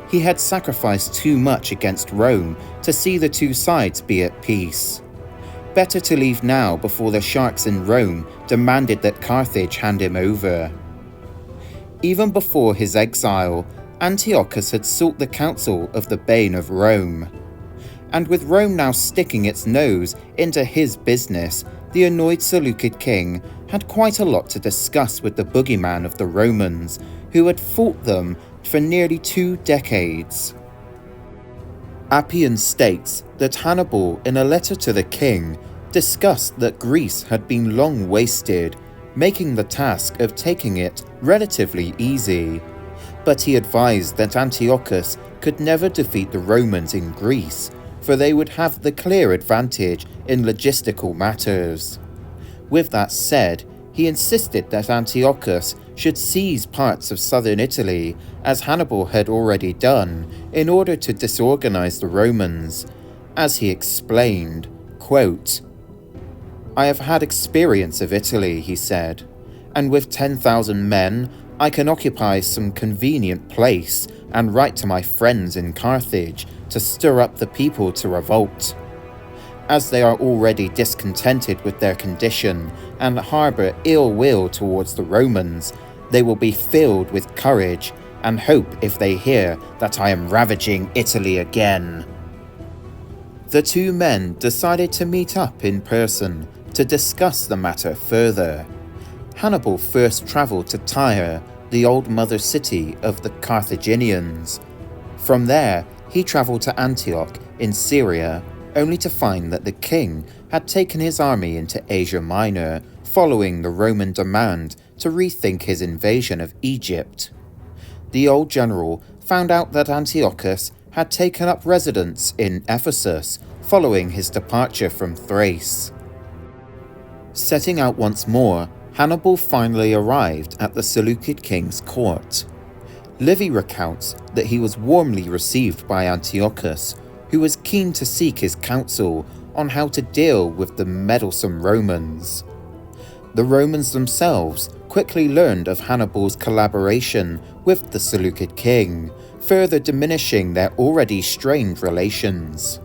He had sacrificed too much against Rome to see the two sides be at peace. Better to leave now before the sharks in Rome demanded that Carthage hand him over. Even before his exile, Antiochus had sought the counsel of the Bane of Rome. And with Rome now sticking its nose into his business, the annoyed Seleucid king had quite a lot to discuss with the boogeyman of the Romans, who had fought them for nearly 2 decades. Appian states that Hannibal, in a letter to the king, discussed that Greece had been long wasted, making the task of taking it relatively easy. But he advised that Antiochus could never defeat the Romans in Greece, for they would have the clear advantage in logistical matters. With that said, he insisted that Antiochus should seize parts of southern Italy, as Hannibal had already done, in order to disorganize the Romans. As he explained, quote, "I have had experience of Italy," he said, "and with 10,000 men, I can occupy some convenient place and write to my friends in Carthage to stir up the people to revolt. As they are already discontented with their condition and harbour ill will towards the Romans, they will be filled with courage and hope if they hear that I am ravaging Italy again." The two men decided to meet up in person to discuss the matter further. Hannibal first travelled to Tyre, the old mother city of the Carthaginians. From there, he travelled to Antioch in Syria, only to find that the king had taken his army into Asia Minor, following the Roman demand to rethink his invasion of Egypt. The old general found out that Antiochus had taken up residence in Ephesus following his departure from Thrace. Setting out once more, Hannibal finally arrived at the Seleucid king's court. Livy recounts that he was warmly received by Antiochus, who was keen to seek his counsel on how to deal with the meddlesome Romans. The Romans themselves quickly learned of Hannibal's collaboration with the Seleucid king, further diminishing their already strained relations.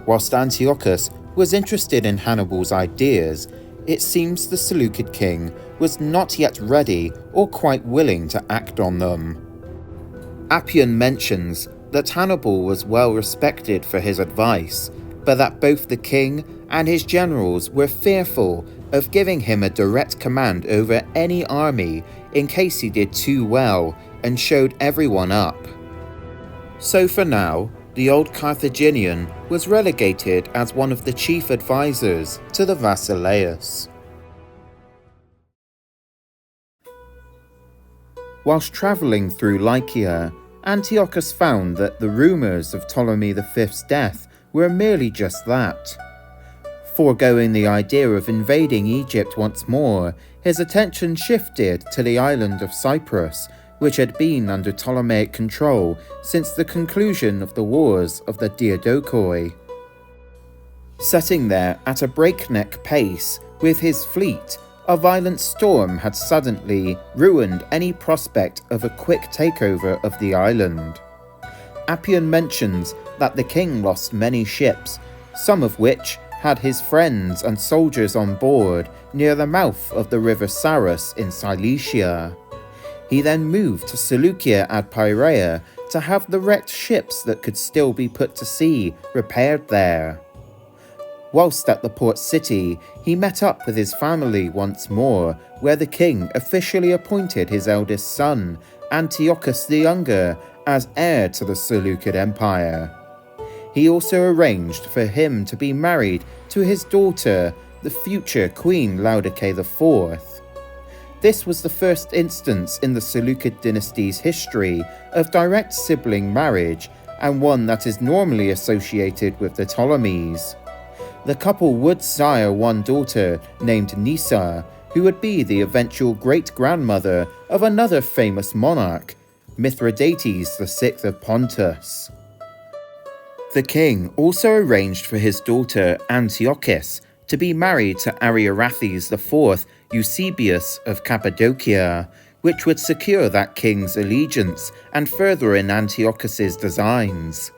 Whilst Antiochus was interested in Hannibal's ideas, it seems the Seleucid king was not yet ready or quite willing to act on them. Appian mentions that Hannibal was well respected for his advice, but that both the king and his generals were fearful of giving him a direct command over any army in case he did too well and showed everyone up. So for now, the old Carthaginian was relegated as one of the chief advisors to the Basileus. Whilst travelling through Lycia, Antiochus found that the rumours of Ptolemy V's death were merely just that. Foregoing the idea of invading Egypt once more, his attention shifted to the island of Cyprus, which had been under Ptolemaic control since the conclusion of the Wars of the Diadochoi. Setting there at a breakneck pace with his fleet, a violent storm had suddenly ruined any prospect of a quick takeover of the island. Appian mentions that the king lost many ships, some of which had his friends and soldiers on board near the mouth of the river Sarus in Cilicia. He then moved to Seleucia ad Piraea to have the wrecked ships that could still be put to sea repaired there. Whilst at the port city, he met up with his family once more, where the king officially appointed his eldest son, Antiochus the Younger, as heir to the Seleucid Empire. He also arranged for him to be married to his daughter, the future Queen Laodice IV. This was the first instance in the Seleucid dynasty's history of direct sibling marriage, and one that is normally associated with the Ptolemies. The couple would sire one daughter named Nisa, who would be the eventual great-grandmother of another famous monarch, Mithridates VI of Pontus. The king also arranged for his daughter Antiochus to be married to Ariarathes IV Eusebius of Cappadocia, which would secure that king's allegiance and further in Antiochus's designs.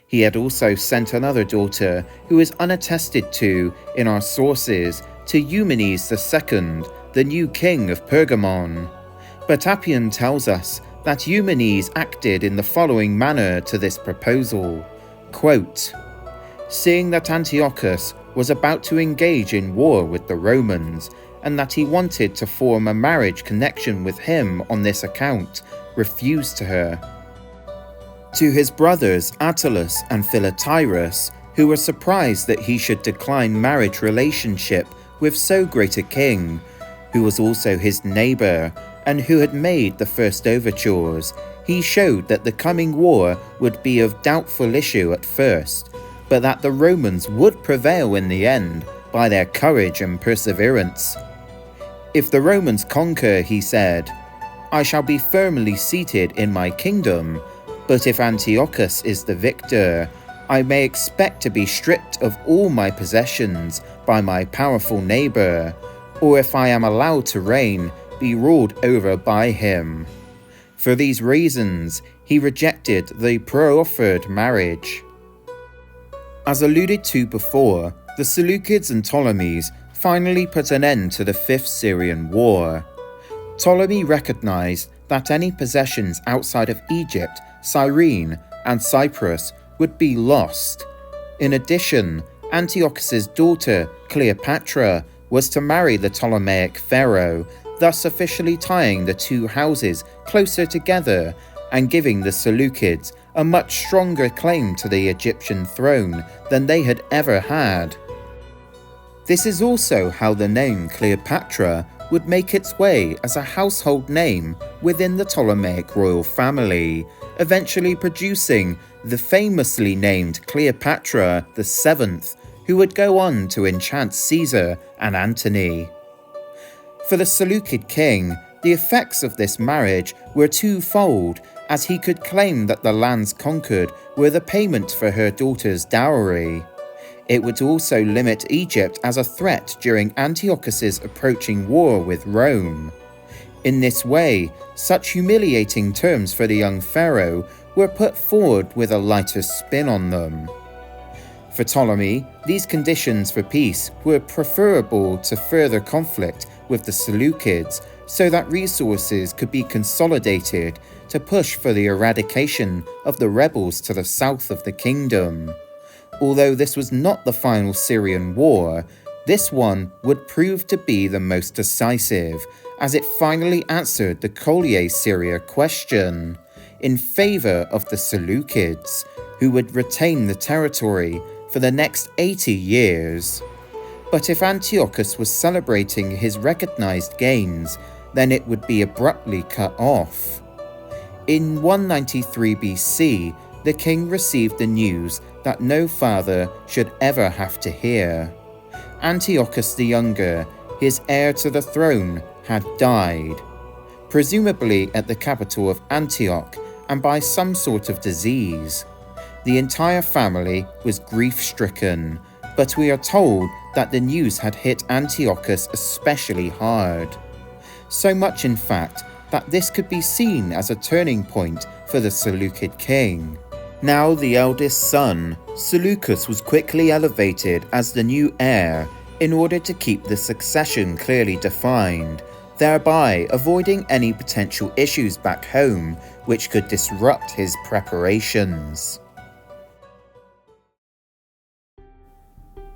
He had also sent another daughter, who is unattested to in our sources, to Eumenes II, the new king of Pergamon. But Appian tells us that Eumenes acted in the following manner to this proposal. Quote, "Seeing that Antiochus was about to engage in war with the Romans, and that he wanted to form a marriage connection with him on this account, refused to her. To his brothers Attalus and Philotirus, who were surprised that he should decline marriage relationship with so great a king, who was also his neighbour, and who had made the first overtures, he showed that the coming war would be of doubtful issue at first, but that the Romans would prevail in the end by their courage and perseverance. If the Romans conquer, he said, I shall be firmly seated in my kingdom, but if Antiochus is the victor, I may expect to be stripped of all my possessions by my powerful neighbour, or if I am allowed to reign, be ruled over by him. For these reasons, he rejected the proffered marriage." As alluded to before, the Seleucids and Ptolemies finally put an end to the Fifth Syrian War. Ptolemy recognized that any possessions outside of Egypt, Cyrene, and Cyprus would be lost. In addition, Antiochus's daughter, Cleopatra, was to marry the Ptolemaic pharaoh, thus officially tying the two houses closer together and giving the Seleucids a much stronger claim to the Egyptian throne than they had ever had. This is also how the name Cleopatra would make its way as a household name within the Ptolemaic royal family, eventually producing the famously named Cleopatra VII, who would go on to enchant Caesar and Antony. For the Seleucid king, the effects of this marriage were twofold, as he could claim that the lands conquered were the payment for her daughter's dowry. It would also limit Egypt as a threat during Antiochus's approaching war with Rome. In this way, such humiliating terms for the young pharaoh were put forward with a lighter spin on them. For Ptolemy, these conditions for peace were preferable to further conflict with the Seleucids, so that resources could be consolidated to push for the eradication of the rebels to the south of the kingdom. Although this was not the final Syrian war, this one would prove to be the most decisive, as it finally answered the Collier Syria question in favour of the Seleucids, who would retain the territory for the next 80 years. But if Antiochus was celebrating his recognized gains, then it would be abruptly cut off. In 193 BC, the king received the news that no father should ever have to hear. Antiochus the Younger, his heir to the throne, had died, presumably at the capital of Antioch and by some sort of disease. The entire family was grief-stricken, but we are told that the news had hit Antiochus especially hard. So much in fact that this could be seen as a turning point for the Seleucid king. Now the eldest son, Seleucus was quickly elevated as the new heir in order to keep the succession clearly defined, thereby avoiding any potential issues back home which could disrupt his preparations.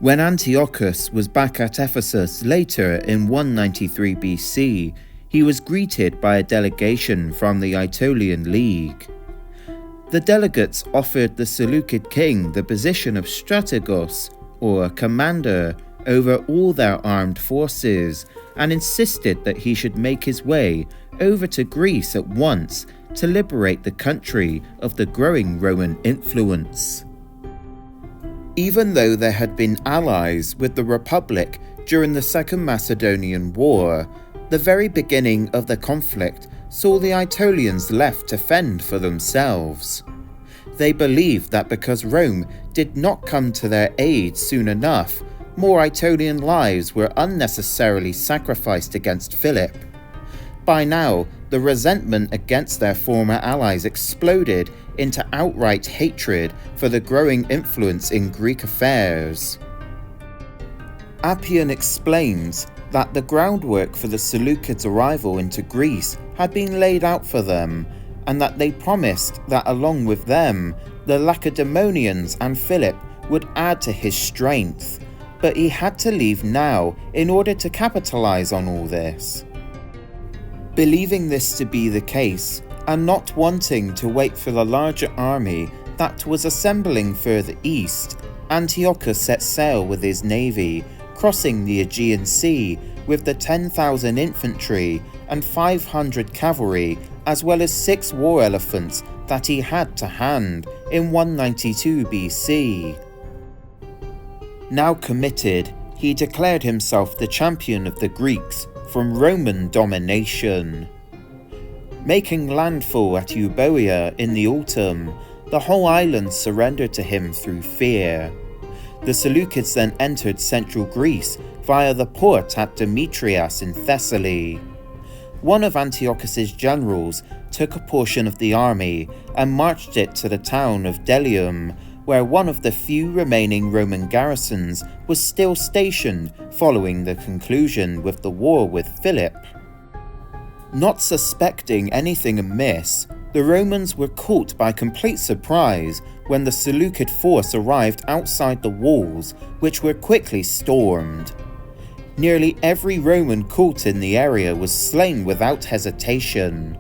When Antiochus was back at Ephesus later in 193 BC, he was greeted by a delegation from the Aetolian League. The delegates offered the Seleucid king the position of strategos, or commander, over all their armed forces, and insisted that he should make his way over to Greece at once to liberate the country of the growing Roman influence. Even though there had been allies with the Republic during the Second Macedonian War, the very beginning of the conflict saw the Aetolians left to fend for themselves. They believed that because Rome did not come to their aid soon enough, more Aetolian lives were unnecessarily sacrificed against Philip. By now, the resentment against their former allies exploded into outright hatred for the growing influence in Greek affairs. Appian explains that the groundwork for the Seleucids' arrival into Greece had been laid out for them, and that they promised that along with them, the Lacedaemonians and Philip would add to his strength, but he had to leave now in order to capitalize on all this. Believing this to be the case, and not wanting to wait for the larger army that was assembling further east, Antiochus set sail with his navy, crossing the Aegean Sea with the 10,000 infantry and 500 cavalry, as well as 6 war elephants that he had to hand in 192 BC. Now committed, he declared himself the champion of the Greeks from Roman domination. Making landfall at Euboea in the autumn, the whole island surrendered to him through fear. The Seleucids then entered central Greece via the port at Demetrias in Thessaly. One of Antiochus's generals took a portion of the army and marched it to the town of Delium, where one of the few remaining Roman garrisons was still stationed following the conclusion with the war with Philip. Not suspecting anything amiss, the Romans were caught by complete surprise when the Seleucid force arrived outside the walls, which were quickly stormed. Nearly every Roman caught in the area was slain without hesitation.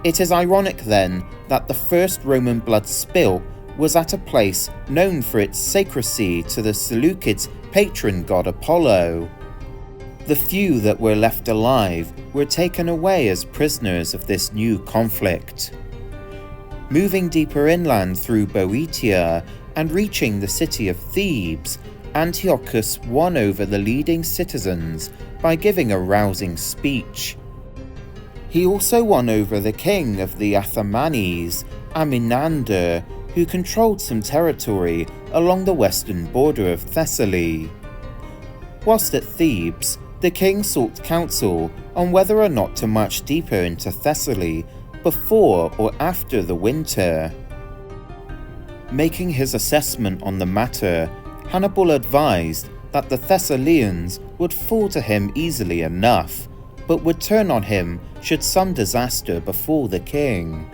It is ironic then that the first Roman blood spill was at a place known for its sacredcy to the Seleucids' patron god Apollo. The few that were left alive were taken away as prisoners of this new conflict. Moving deeper inland through Boeotia and reaching the city of Thebes, Antiochus won over the leading citizens by giving a rousing speech. He also won over the king of the Athamanes, Amminander, who controlled some territory along the western border of Thessaly. Whilst at Thebes, the king sought counsel on whether or not to march deeper into Thessaly before or after the winter. Making his assessment on the matter, Hannibal advised that the Thessalians would fall to him easily enough, but would turn on him should some disaster befall the king.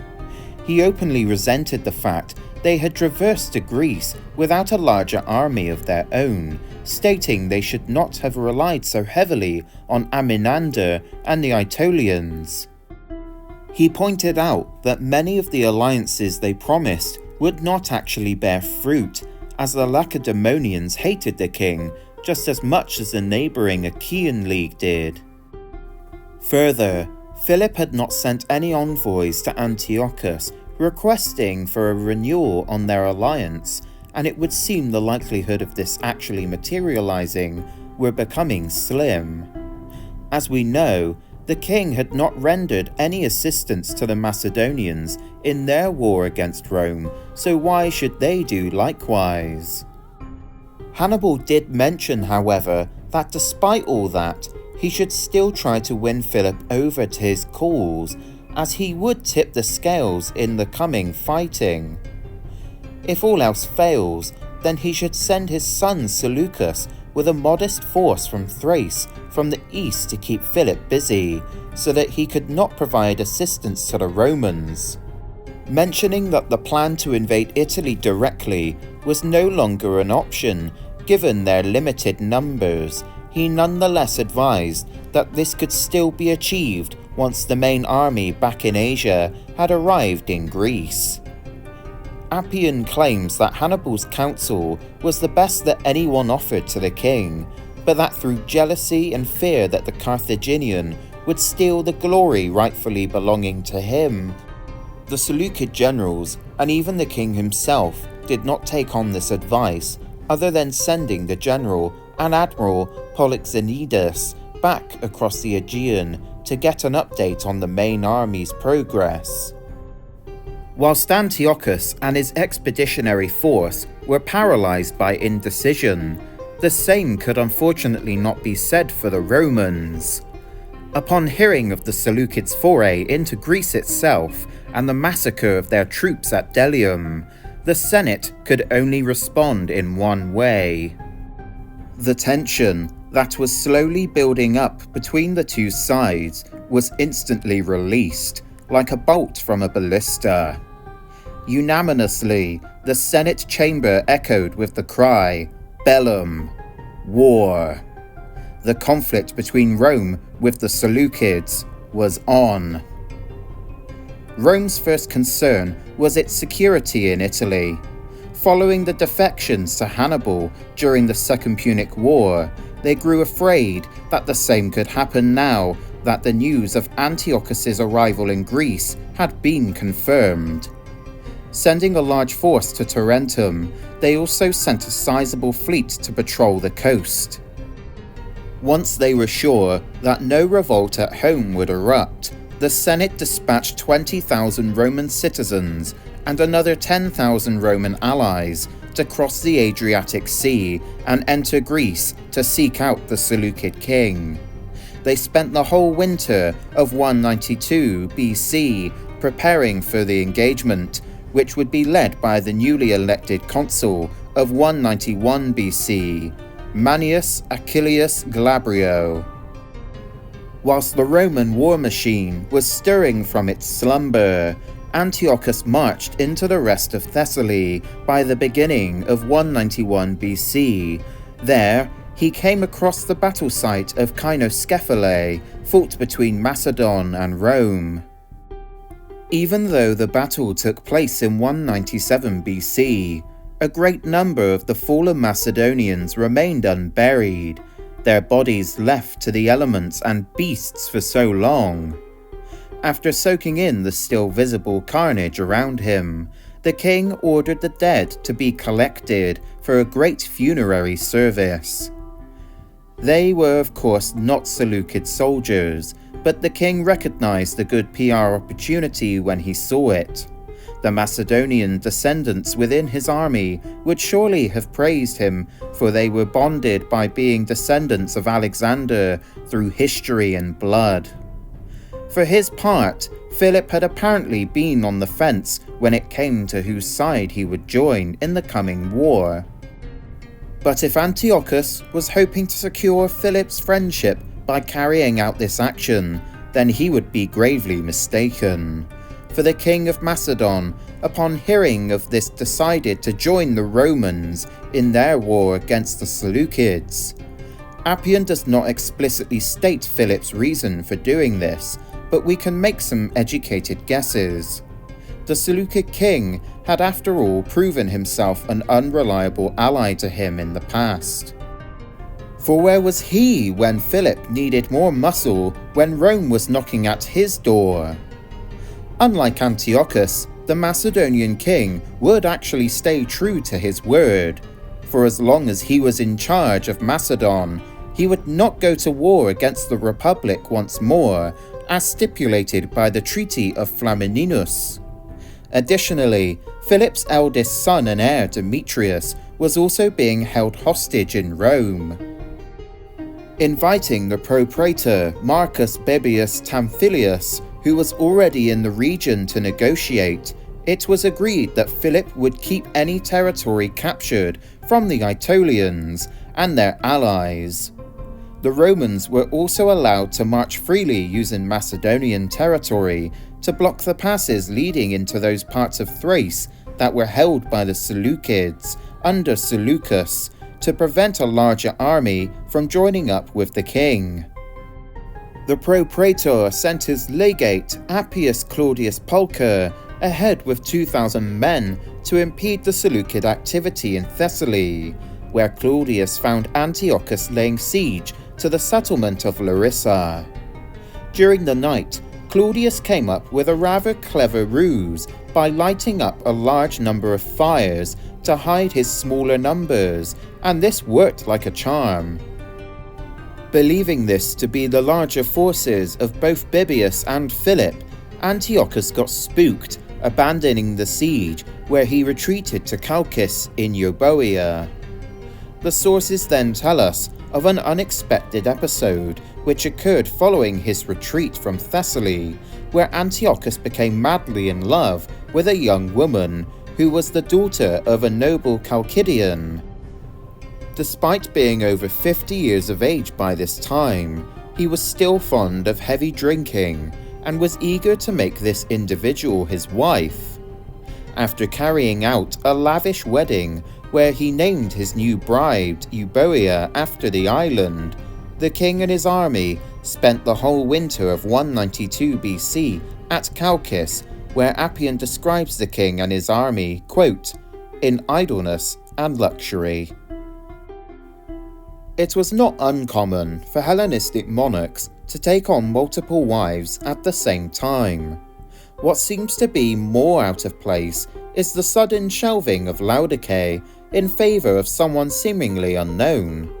He openly resented the fact they had traversed to Greece without a larger army of their own, stating they should not have relied so heavily on Amminander and the Aetolians. He pointed out that many of the alliances they promised would not actually bear fruit, as the Lacedaemonians hated the king just as much as the neighbouring Achaean League did. Further, Philip had not sent any envoys to Antiochus requesting for a renewal on their alliance, and it would seem the likelihood of this actually materializing were becoming slim. As we know, the king had not rendered any assistance to the Macedonians in their war against Rome, so why should they do likewise? Hannibal did mention, however, that despite all that, he should still try to win Philip over to his cause, as he would tip the scales in the coming fighting. If all else fails, then he should send his son Seleucus with a modest force from Thrace from the east to keep Philip busy, so that he could not provide assistance to the Romans. Mentioning that the plan to invade Italy directly was no longer an option, given their limited numbers, he nonetheless advised that this could still be achieved once the main army back in Asia had arrived in Greece. Appian claims that Hannibal's counsel was the best that anyone offered to the king, but that through jealousy and fear that the Carthaginian would steal the glory rightfully belonging to him, the Seleucid generals, and even the king himself, did not take on this advice, other than sending the general and admiral Polyaenus back across the Aegean to get an update on the main army's progress. Whilst Antiochus and his expeditionary force were paralysed by indecision, the same could unfortunately not be said for the Romans. Upon hearing of the Seleucids' foray into Greece itself and the massacre of their troops at Delium, the Senate could only respond in one way. The tension that was slowly building up between the two sides was instantly released, like a bolt from a ballista. Unanimously, the Senate chamber echoed with the cry, "Bellum," war. The conflict between Rome with the Seleucids was on. Rome's first concern was its security in Italy. Following the defections to Hannibal during the Second Punic War, they grew afraid that the same could happen now that the news of Antiochus's arrival in Greece had been confirmed. Sending a large force to Tarentum, they also sent a sizable fleet to patrol the coast. Once they were sure that no revolt at home would erupt, the Senate dispatched 20,000 Roman citizens and another 10,000 Roman allies to cross the Adriatic Sea and enter Greece to seek out the Seleucid king. They spent the whole winter of 192 BC preparing for the engagement, which would be led by the newly elected consul of 191 BC, Manius Acilius Glabrio. Whilst the Roman war machine was stirring from its slumber, Antiochus marched into the rest of Thessaly by the beginning of 191 BC. There, he came across the battle site of Kynoskephalae, fought between Macedon and Rome. Even though the battle took place in 197 BC, a great number of the fallen Macedonians remained unburied, their bodies left to the elements and beasts for so long. After soaking in the still visible carnage around him, the king ordered the dead to be collected for a great funerary service. They were of course not Seleucid soldiers, but the king recognized the good PR opportunity when he saw it. The Macedonian descendants within his army would surely have praised him, for they were bonded by being descendants of Alexander through history and blood. For his part, Philip had apparently been on the fence when it came to whose side he would join in the coming war. But if Antiochus was hoping to secure Philip's friendship by carrying out this action, then he would be gravely mistaken. For the king of Macedon, upon hearing of this, decided to join the Romans in their war against the Seleucids. Appian does not explicitly state Philip's reason for doing this, but we can make some educated guesses. The Seleucid king had after all proven himself an unreliable ally to him in the past. For where was he when Philip needed more muscle when Rome was knocking at his door? Unlike Antiochus, the Macedonian king would actually stay true to his word. For as long as he was in charge of Macedon, he would not go to war against the Republic once more, as stipulated by the Treaty of Flamininus. Additionally, Philip's eldest son and heir Demetrius was also being held hostage in Rome. Inviting the propraetor Marcus Baebius Tamphilius, who was already in the region, to negotiate, it was agreed that Philip would keep any territory captured from the Aetolians and their allies. The Romans were also allowed to march freely using Macedonian territory to block the passes leading into those parts of Thrace that were held by the Seleucids under Seleucus, to prevent a larger army from joining up with the king. The propraetor sent his legate Appius Claudius Pulcher ahead with 2,000 men to impede the Seleucid activity in Thessaly, where Claudius found Antiochus laying siege to the settlement of Larissa. During the night, Claudius came up with a rather clever ruse by lighting up a large number of fires to hide his smaller numbers, and this worked like a charm. Believing this to be the larger forces of both Baebius and Philip, Antiochus got spooked, abandoning the siege, where he retreated to Chalcis in Euboea. The sources then tell us of an unexpected episode which occurred following his retreat from Thessaly, where Antiochus became madly in love with a young woman who was the daughter of a noble Chalcidian. Despite being over 50 years of age by this time, he was still fond of heavy drinking and was eager to make this individual his wife. After carrying out a lavish wedding where he named his new bride Euboea after the island, the king and his army spent the whole winter of 192 BC at Chalcis, where Appian describes the king and his army, quote, in idleness and luxury. It was not uncommon for Hellenistic monarchs to take on multiple wives at the same time. What seems to be more out of place is the sudden shelving of Laodice in favour of someone seemingly unknown.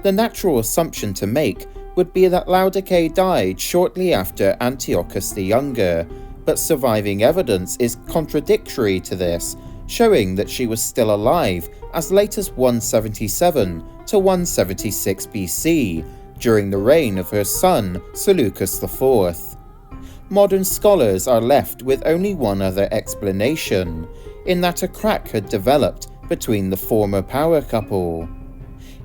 The natural assumption to make would be that Laodice died shortly after Antiochus the Younger, but surviving evidence is contradictory to this, showing that she was still alive as late as 177 to 176 BC, during the reign of her son Seleucus IV. Modern scholars are left with only one other explanation, in that a crack had developed between the former power couple.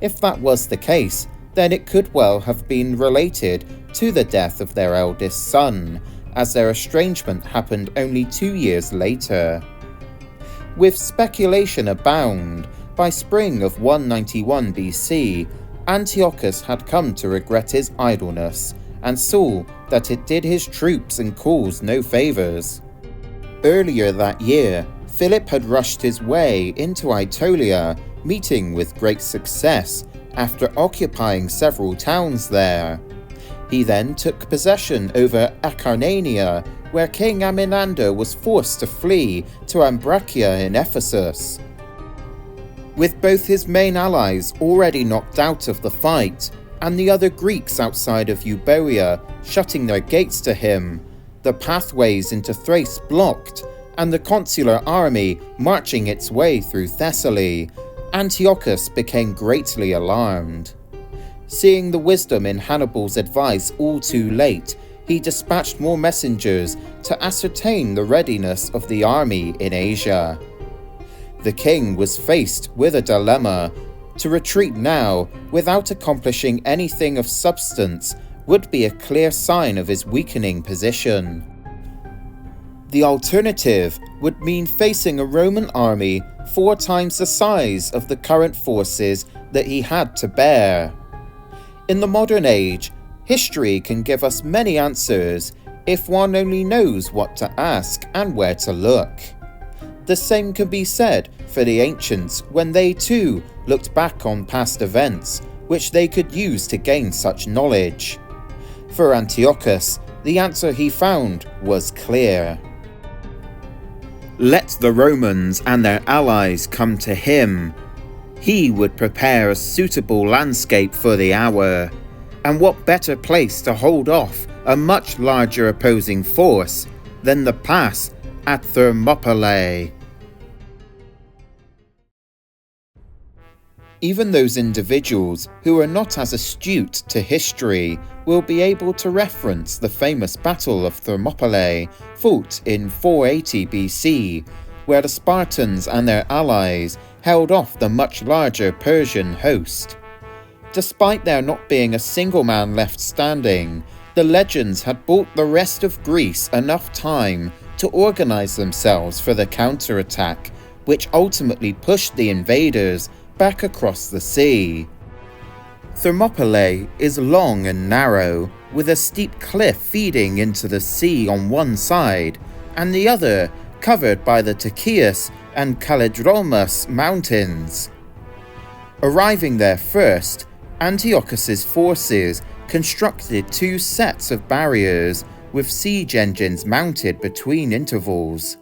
If that was the case, then it could well have been related to the death of their eldest son, as their estrangement happened only 2 years later. With speculation abound, by spring of 191 BC, Antiochus had come to regret his idleness, and saw that it did his troops and cause no favours. Earlier that year, Philip had rushed his way into Aetolia, meeting with great success, after occupying several towns there. He then took possession over Acarnania, where King Amynander was forced to flee to Ambracia in Ephesus. With both his main allies already knocked out of the fight, and the other Greeks outside of Euboea shutting their gates to him, the pathways into Thrace blocked, and the consular army marching its way through Thessaly, Antiochus became greatly alarmed. Seeing the wisdom in Hannibal's advice all too late, he dispatched more messengers to ascertain the readiness of the army in Asia. The king was faced with a dilemma. To retreat now, without accomplishing anything of substance, would be a clear sign of his weakening position. The alternative would mean facing a Roman army 4 times the size of the current forces that he had to bear. In the modern age, history can give us many answers if one only knows what to ask and where to look. The same can be said for the ancients when they too looked back on past events, which they could use to gain such knowledge. For Antiochus, the answer he found was clear. Let the Romans and their allies come to him. He would prepare a suitable landscape for the hour, and what better place to hold off a much larger opposing force than the pass at Thermopylae. Even those individuals who are not as astute to history will be able to reference the famous Battle of Thermopylae, fought in 480 BC, where the Spartans and their allies held off the much larger Persian host. Despite there not being a single man left standing, the legends had bought the rest of Greece enough time to organize themselves for the counterattack, which ultimately pushed the invaders back across the sea. Thermopylae is long and narrow, with a steep cliff feeding into the sea on one side, and the other covered by the Tachius and Kallidromas mountains. Arriving there first, Antiochus's forces constructed two sets of barriers with siege engines mounted between intervals.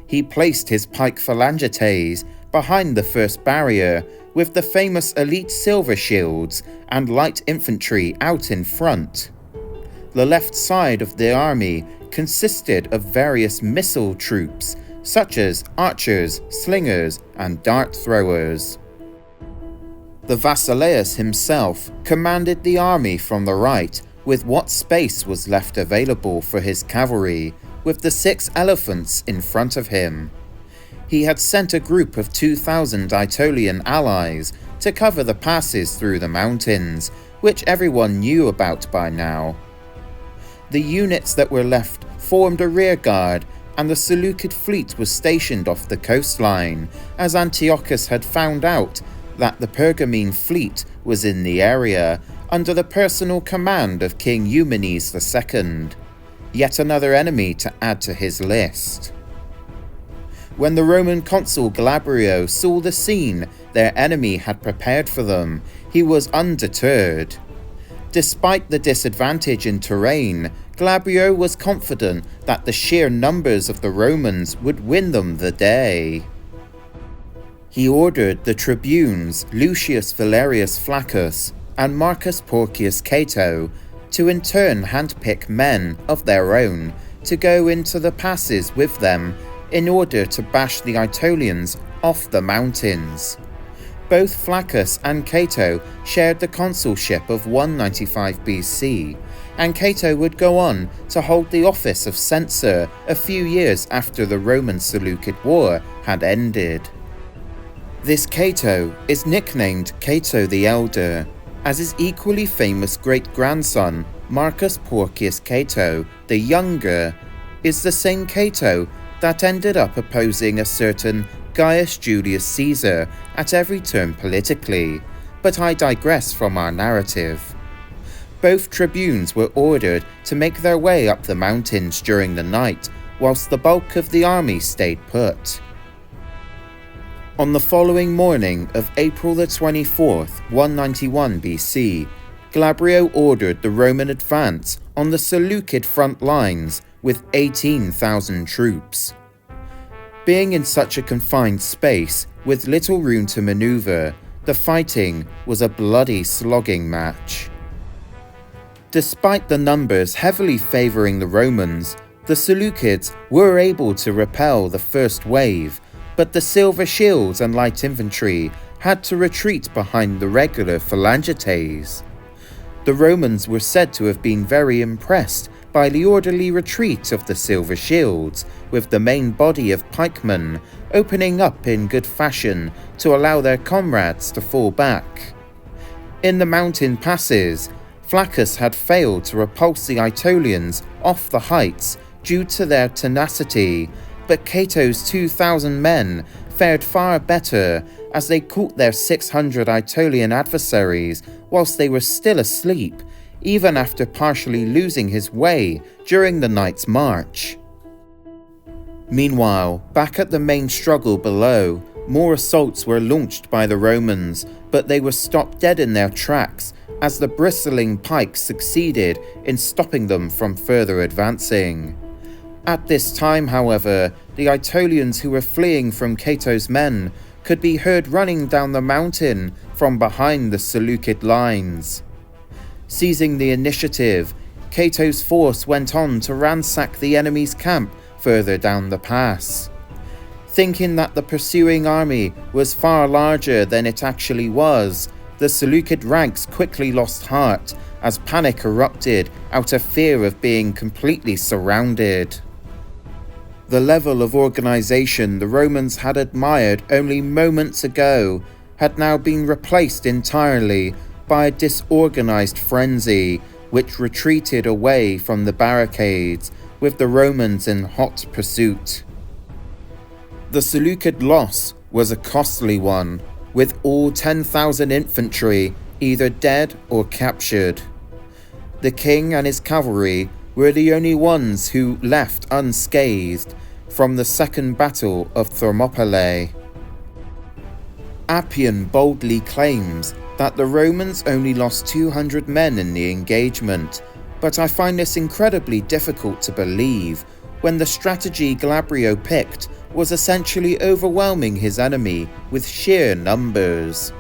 He placed his pike phalangites behind the first barrier, with the famous elite silver shields and light infantry out in front. The left side of the army consisted of various missile troops, such as archers, slingers, and dart throwers. The Basileus himself commanded the army from the right, with what space was left available for his cavalry, with the 6 elephants in front of him. He had sent a group of 2,000 Aetolian allies to cover the passes through the mountains, which everyone knew about by now. The units that were left formed a rearguard, and the Seleucid fleet was stationed off the coastline, as Antiochus had found out that the Pergamene fleet was in the area, under the personal command of King Eumenes II, yet another enemy to add to his list. When the Roman consul Glabrio saw the scene their enemy had prepared for them, he was undeterred. Despite the disadvantage in terrain, Glabrio was confident that the sheer numbers of the Romans would win them the day. He ordered the tribunes Lucius Valerius Flaccus and Marcus Porcius Cato to in turn handpick men of their own to go into the passes with them in order to bash the Aetolians off the mountains. Both Flaccus and Cato shared the consulship of 195 BC, and Cato would go on to hold the office of censor a few years after the Roman-Seleucid War had ended. This Cato is nicknamed Cato the Elder, as his equally famous great-grandson Marcus Porcius Cato the Younger is the same Cato that ended up opposing a certain Gaius Julius Caesar at every turn politically, but I digress from our narrative. Both tribunes were ordered to make their way up the mountains during the night, whilst the bulk of the army stayed put. On the following morning of April the 24th, 191 BC, Glabrio ordered the Roman advance on the Seleucid front lines with 18,000 troops. Being in such a confined space, with little room to maneuver, the fighting was a bloody slogging match. Despite the numbers heavily favouring the Romans, the Seleucids were able to repel the first wave, but the silver shields and light infantry had to retreat behind the regular phalangites. The Romans were said to have been very impressed by the orderly retreat of the silver shields, with the main body of pikemen opening up in good fashion to allow their comrades to fall back. In the mountain passes, Flaccus had failed to repulse the Aetolians off the heights due to their tenacity, but Cato's 2,000 men fared far better as they caught their 600 Aetolian adversaries whilst they were still asleep, even after partially losing his way during the night's march. Meanwhile, back at the main struggle below, more assaults were launched by the Romans, but they were stopped dead in their tracks as the bristling pikes succeeded in stopping them from further advancing. At this time, however, the Aetolians who were fleeing from Cato's men could be heard running down the mountain from behind the Seleucid lines. Seizing the initiative, Cato's force went on to ransack the enemy's camp further down the pass. Thinking that the pursuing army was far larger than it actually was, the Seleucid ranks quickly lost heart as panic erupted out of fear of being completely surrounded. The level of organization the Romans had admired only moments ago had now been replaced entirely by a disorganized frenzy, which retreated away from the barricades, with the Romans in hot pursuit. The Seleucid loss was a costly one, with all 10,000 infantry either dead or captured. The king and his cavalry were the only ones who left unscathed from the Second Battle of Thermopylae. Appian boldly claims that the Romans only lost 200 men in the engagement, but I find this incredibly difficult to believe when the strategy Glabrio picked was essentially overwhelming his enemy with sheer numbers.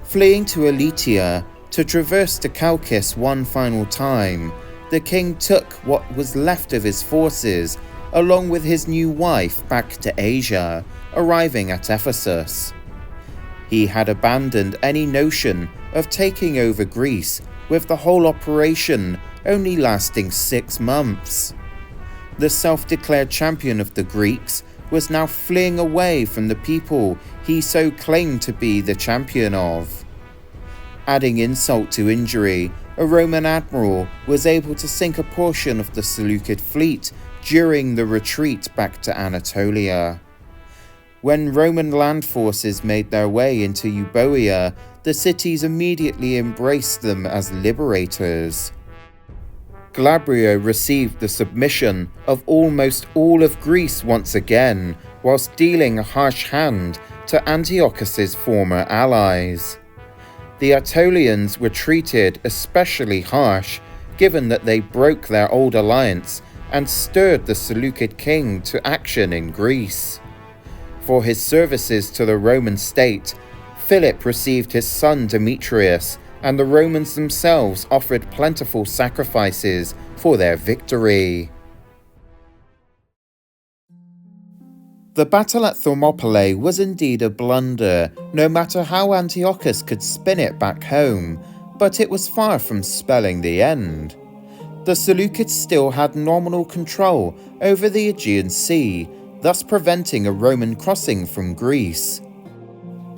Fleeing to Elatia to traverse to Chalcis one final time, the king took what was left of his forces along with his new wife back to Asia, arriving at Ephesus. He had abandoned any notion of taking over Greece, with the whole operation only lasting 6 months. The self-declared champion of the Greeks was now fleeing away from the people he so claimed to be the champion of. Adding insult to injury, a Roman admiral was able to sink a portion of the Seleucid fleet during the retreat back to Anatolia. When Roman land forces made their way into Euboea, the cities immediately embraced them as liberators. Glabrio received the submission of almost all of Greece once again, whilst dealing a harsh hand to Antiochus's former allies. The Aetolians were treated especially harsh, given that they broke their old alliance and stirred the Seleucid king to action in Greece. For his services to the Roman state, Philip received his son Demetrius, and the Romans themselves offered plentiful sacrifices for their victory. The battle at Thermopylae was indeed a blunder, no matter how Antiochus could spin it back home, but it was far from spelling the end. The Seleucids still had nominal control over the Aegean Sea, thus preventing a Roman crossing from Greece.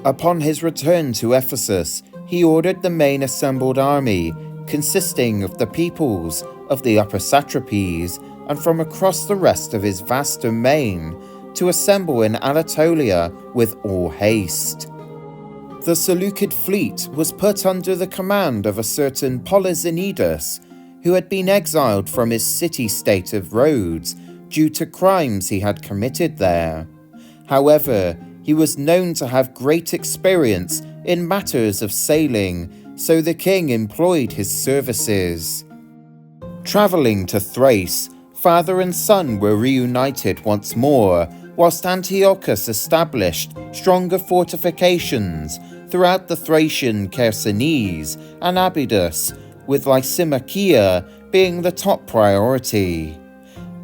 Upon his return to Ephesus, he ordered the main assembled army, consisting of the peoples of the upper satrapies and from across the rest of his vast domain, to assemble in Anatolia with all haste. The Seleucid fleet was put under the command of a certain Polyaenus, who had been exiled from his city-state of Rhodes due to crimes he had committed there. However, he was known to have great experience in matters of sailing, so the king employed his services. Travelling to Thrace, father and son were reunited once more, whilst Antiochus established stronger fortifications throughout the Thracian Chersonese and Abydos, with Lysimachia being the top priority.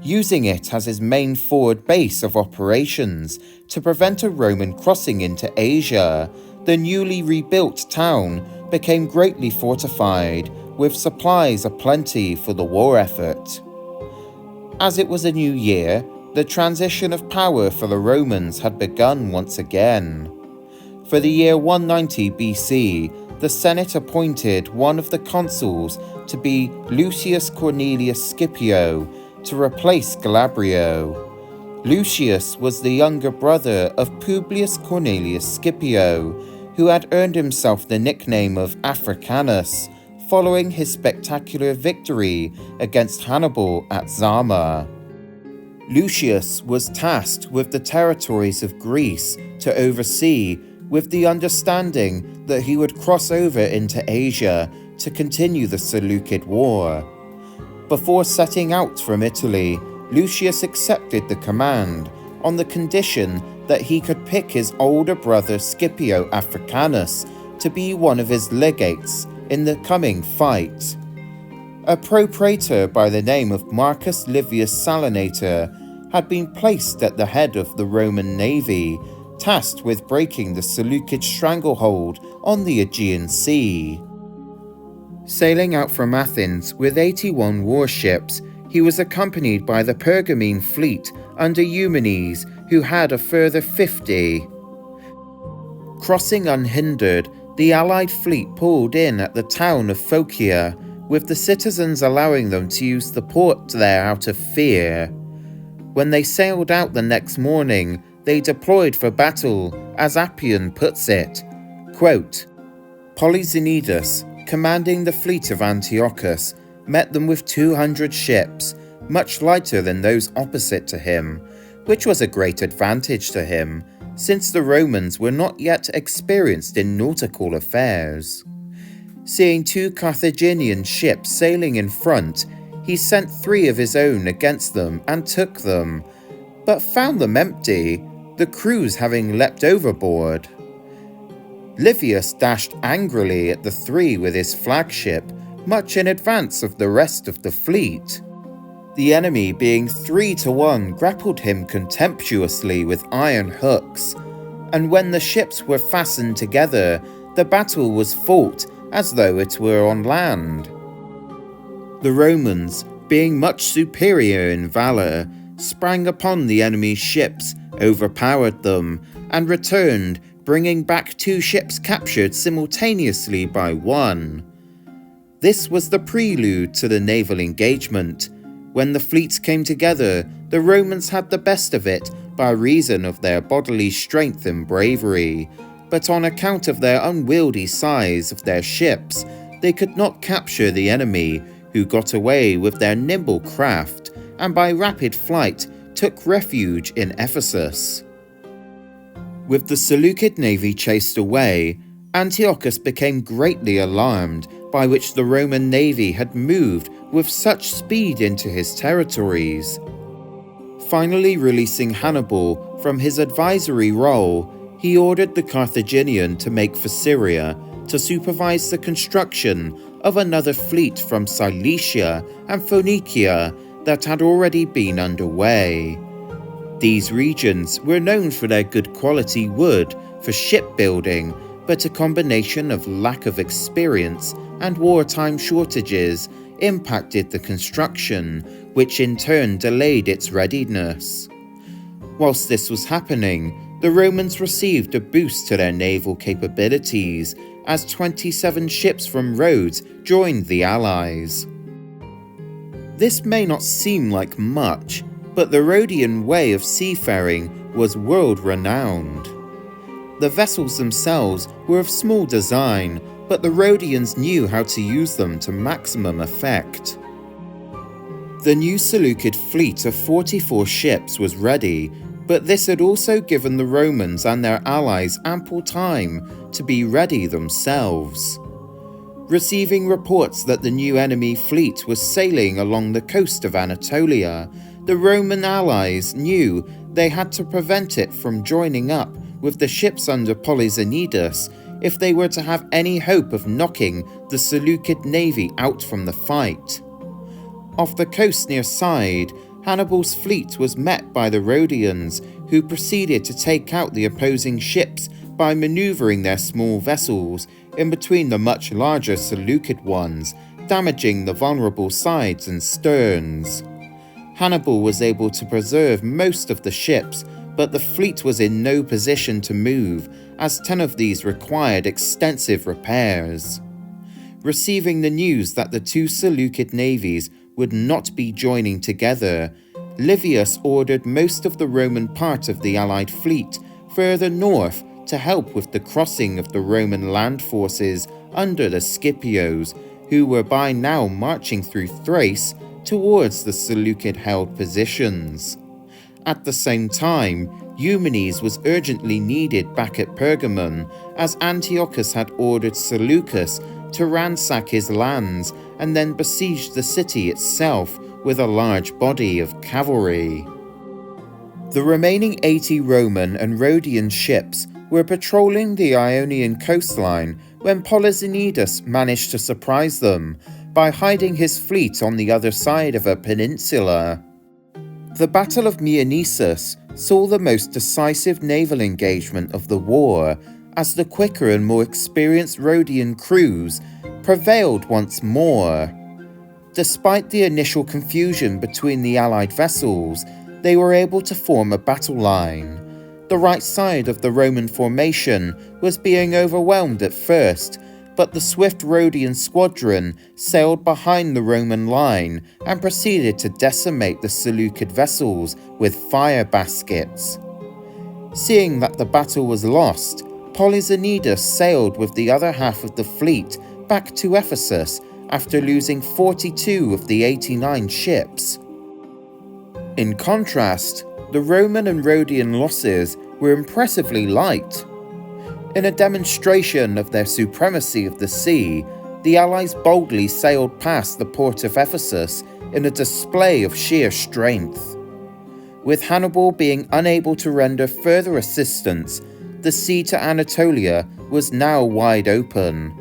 Using it as his main forward base of operations to prevent a Roman crossing into Asia, the newly rebuilt town became greatly fortified, with supplies aplenty for the war effort. As it was a new year, the transition of power for the Romans had begun once again. For the year 190 BC, the Senate appointed one of the consuls to be Lucius Cornelius Scipio to replace Glabrio. Lucius was the younger brother of Publius Cornelius Scipio, who had earned himself the nickname of Africanus following his spectacular victory against Hannibal at Zama. Lucius was tasked with the territories of Greece to oversee, with the understanding that he would cross over into Asia to continue the Seleucid War. Before setting out from Italy, Lucius accepted the command on the condition that he could pick his older brother Scipio Africanus to be one of his legates in the coming fight. A propraetor by the name of Marcus Livius Salinator had been placed at the head of the Roman navy, tasked with breaking the Seleucid stranglehold on the Aegean Sea. Sailing out from Athens with 81 warships, he was accompanied by the Pergamene fleet under Eumenes, who had a further 50. Crossing unhindered, the Allied fleet pulled in at the town of Phocia, with the citizens allowing them to use the port there out of fear. When they sailed out the next morning, they deployed for battle, as Appian puts it. Quote, Polyaenus, commanding the fleet of Antiochus, met them with 200 ships, much lighter than those opposite to him, which was a great advantage to him, since the Romans were not yet experienced in nautical affairs. Seeing 2 Carthaginian ships sailing in front, he sent 3 of his own against them and took them, but found them empty, the crews having leapt overboard. Livius dashed angrily at the 3 with his flagship, much in advance of the rest of the fleet. The enemy, being 3-1, grappled him contemptuously with iron hooks, and when the ships were fastened together, the battle was fought as though it were on land. The Romans, being much superior in valour, sprang upon the enemy's ships, overpowered them, and returned, bringing back 2 ships captured simultaneously by 1. This was the prelude to the naval engagement. When the fleets came together, the Romans had the best of it by reason of their bodily strength and bravery, but on account of their unwieldy size of their ships, they could not capture the enemy, who got away with their nimble craft, and by rapid flight took refuge in Ephesus. With the Seleucid navy chased away, Antiochus became greatly alarmed by which the Roman navy had moved with such speed into his territories. Finally releasing Hannibal from his advisory role, he ordered the Carthaginian to make for Syria to supervise the construction of another fleet from Cilicia and Phoenicia that had already been underway. These regions were known for their good quality wood for shipbuilding, but a combination of lack of experience and wartime shortages impacted the construction, which in turn delayed its readiness. Whilst this was happening, the Romans received a boost to their naval capabilities as 27 ships from Rhodes joined the Allies. This may not seem like much, but the Rhodian way of seafaring was world-renowned. The vessels themselves were of small design, but the Rhodians knew how to use them to maximum effect. The new Seleucid fleet of 44 ships was ready, but this had also given the Romans and their allies ample time to be ready themselves. Receiving reports that the new enemy fleet was sailing along the coast of Anatolia, the Roman allies knew they had to prevent it from joining up with the ships under Polyaenus if they were to have any hope of knocking the Seleucid navy out from the fight. Off the coast near Side, Hannibal's fleet was met by the Rhodians, who proceeded to take out the opposing ships by manoeuvring their small vessels in between the much larger Seleucid ones, damaging the vulnerable sides and sterns. Hannibal was able to preserve most of the ships, but the fleet was in no position to move, as 10 of these required extensive repairs. Receiving the news that the 2 Seleucid navies would not be joining together, Livius ordered most of the Roman part of the Allied fleet further north to help with the crossing of the Roman land forces under the Scipios, who were by now marching through Thrace towards the Seleucid-held positions. At the same time, Eumenes was urgently needed back at Pergamon, as Antiochus had ordered Seleucus to ransack his lands and then besiege the city itself with a large body of cavalry. The remaining 80 Roman and Rhodian ships were patrolling the Ionian coastline when Polyaenus managed to surprise them by hiding his fleet on the other side of a peninsula. The Battle of Myonnesus saw the most decisive naval engagement of the war, as the quicker and more experienced Rhodian crews prevailed once more. Despite the initial confusion between the allied vessels, they were able to form a battle line. The right side of the Roman formation was being overwhelmed at first, but the swift Rhodian squadron sailed behind the Roman line and proceeded to decimate the Seleucid vessels with fire baskets. Seeing that the battle was lost, Polyaenus sailed with the other half of the fleet back to Ephesus after losing 42 of the 89 ships. In contrast, the Roman and Rhodian losses were impressively light. In a demonstration of their supremacy of the sea, the Allies boldly sailed past the port of Ephesus in a display of sheer strength. With Hannibal being unable to render further assistance, the sea to Anatolia was now wide open.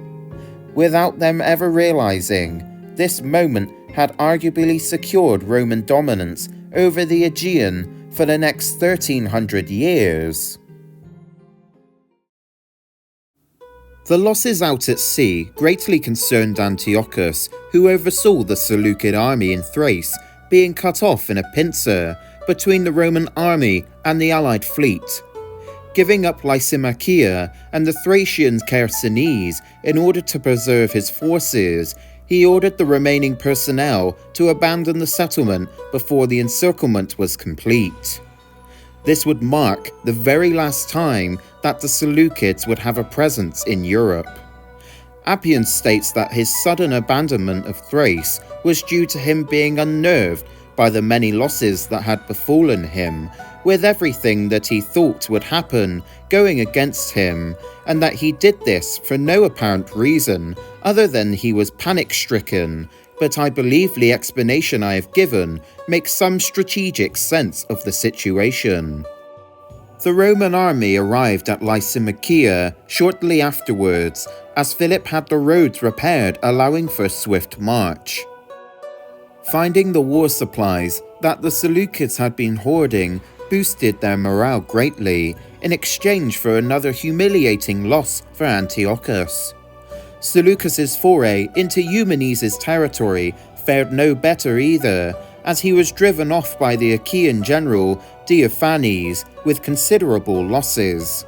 Without them ever realizing, this moment had arguably secured Roman dominance over the Aegean for the next 1300 years. The losses out at sea greatly concerned Antiochus, who oversaw the Seleucid army in Thrace being cut off in a pincer between the Roman army and the allied fleet. Giving up Lysimachia and the Thracian Chersonese in order to preserve his forces, he ordered the remaining personnel to abandon the settlement before the encirclement was complete. This would mark the very last time that the Seleucids would have a presence in Europe. Appian states that his sudden abandonment of Thrace was due to him being unnerved by the many losses that had befallen him, with everything that he thought would happen going against him, and that he did this for no apparent reason other than he was panic-stricken, but I believe the explanation I have given makes some strategic sense of the situation. The Roman army arrived at Lysimachia shortly afterwards, as Philip had the roads repaired, allowing for a swift march. Finding the war supplies that the Seleucids had been hoarding boosted their morale greatly, in exchange for another humiliating loss for Antiochus. Seleucus's foray into Eumenes' territory fared no better either, as he was driven off by the Achaean general Diophanes with considerable losses.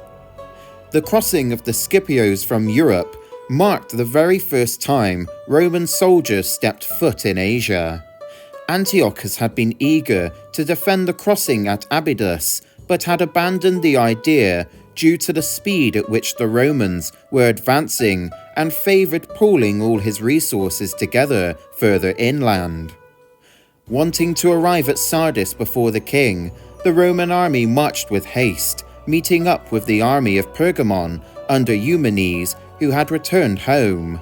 The crossing of the Scipios from Europe marked the very first time Roman soldiers stepped foot in Asia. Antiochus had been eager to defend the crossing at Abydos, but had abandoned the idea due to the speed at which the Romans were advancing and favoured pooling all his resources together further inland. Wanting to arrive at Sardis before the king, the Roman army marched with haste, meeting up with the army of Pergamon under Eumenes, who had returned home.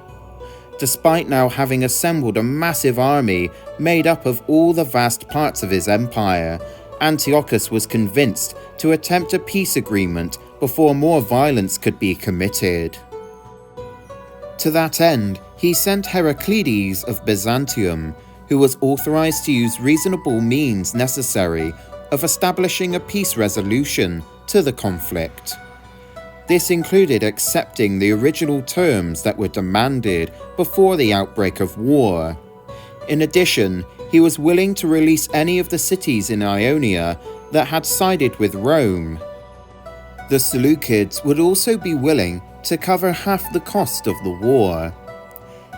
Despite now having assembled a massive army made up of all the vast parts of his empire, Antiochus was convinced to attempt a peace agreement before more violence could be committed. To that end, he sent Heraclides of Byzantium, who was authorized to use reasonable means necessary of establishing a peace resolution to the conflict. This included accepting the original terms that were demanded before the outbreak of war. In addition, he was willing to release any of the cities in Ionia that had sided with Rome. The Seleucids would also be willing to cover half the cost of the war.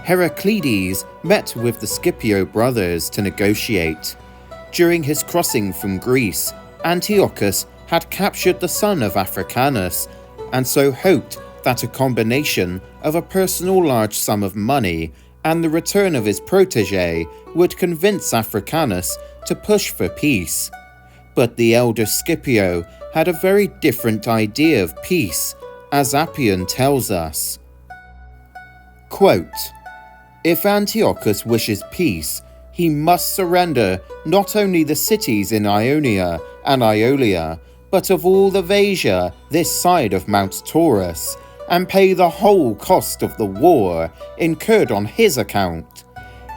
Heraclides met with the Scipio brothers to negotiate. During his crossing from Greece, Antiochus had captured the son of Africanus, and so hoped that a combination of a personal large sum of money and the return of his protege would convince Africanus to push for peace. But the elder Scipio had a very different idea of peace, as Appian tells us. Quote, "If Antiochus wishes peace, he must surrender not only the cities in Ionia and Iolia, but of all the Veïsse this side of Mount Taurus, and pay the whole cost of the war incurred on his account.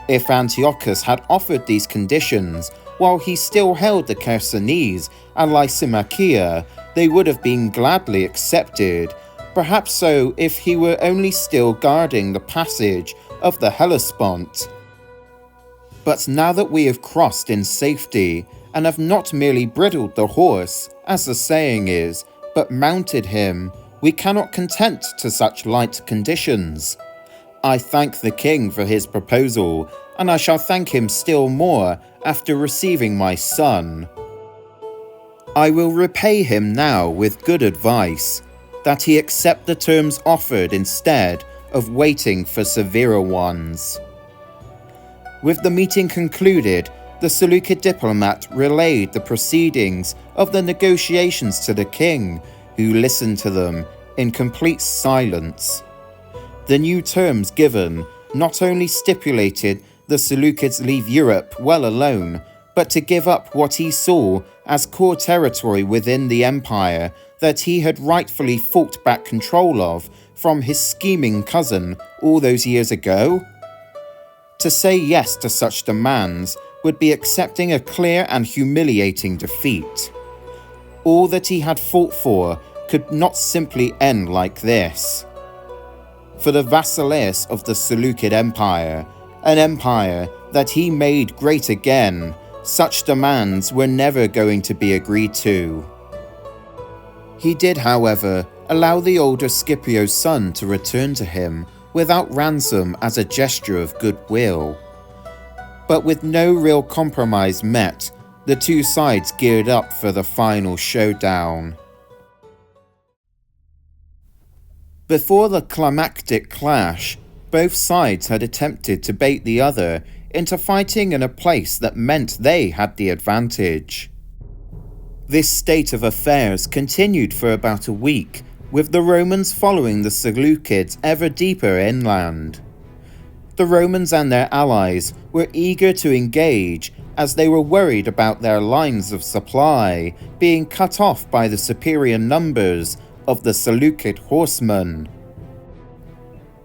If Antiochus had offered these conditions, while he still held the Chersonese and Lysimachia, they would have been gladly accepted, perhaps so if he were only still guarding the passage of the Hellespont. But now that we have crossed in safety, and have not merely bridled the horse, as the saying is, but mounted him, we cannot content to such light conditions. I thank the king for his proposal, and I shall thank him still more after receiving my son. I will repay him now with good advice, that he accept the terms offered instead of waiting for severer ones. With the meeting concluded, the Seleucid diplomat relayed the proceedings of the negotiations to the king, who listened to them in complete silence. The new terms given not only stipulated the Seleucids leave Europe well alone, but to give up what he saw as core territory within the empire that he had rightfully fought back control of from his scheming cousin all those years ago. To say yes to such demands would be accepting a clear and humiliating defeat. All that he had fought for could not simply end like this. For the Basileus of the Seleucid Empire, an empire that he made great again, such demands were never going to be agreed to. He did, however, allow the older Scipio's son to return to him without ransom as a gesture of goodwill. But with no real compromise met, the two sides geared up for the final showdown. Before the climactic clash, both sides had attempted to bait the other into fighting in a place that meant they had the advantage. This state of affairs continued for about a week, with the Romans following the Seleucids ever deeper inland. The Romans and their allies were eager to engage, as they were worried about their lines of supply being cut off by the superior numbers of the Seleucid horsemen.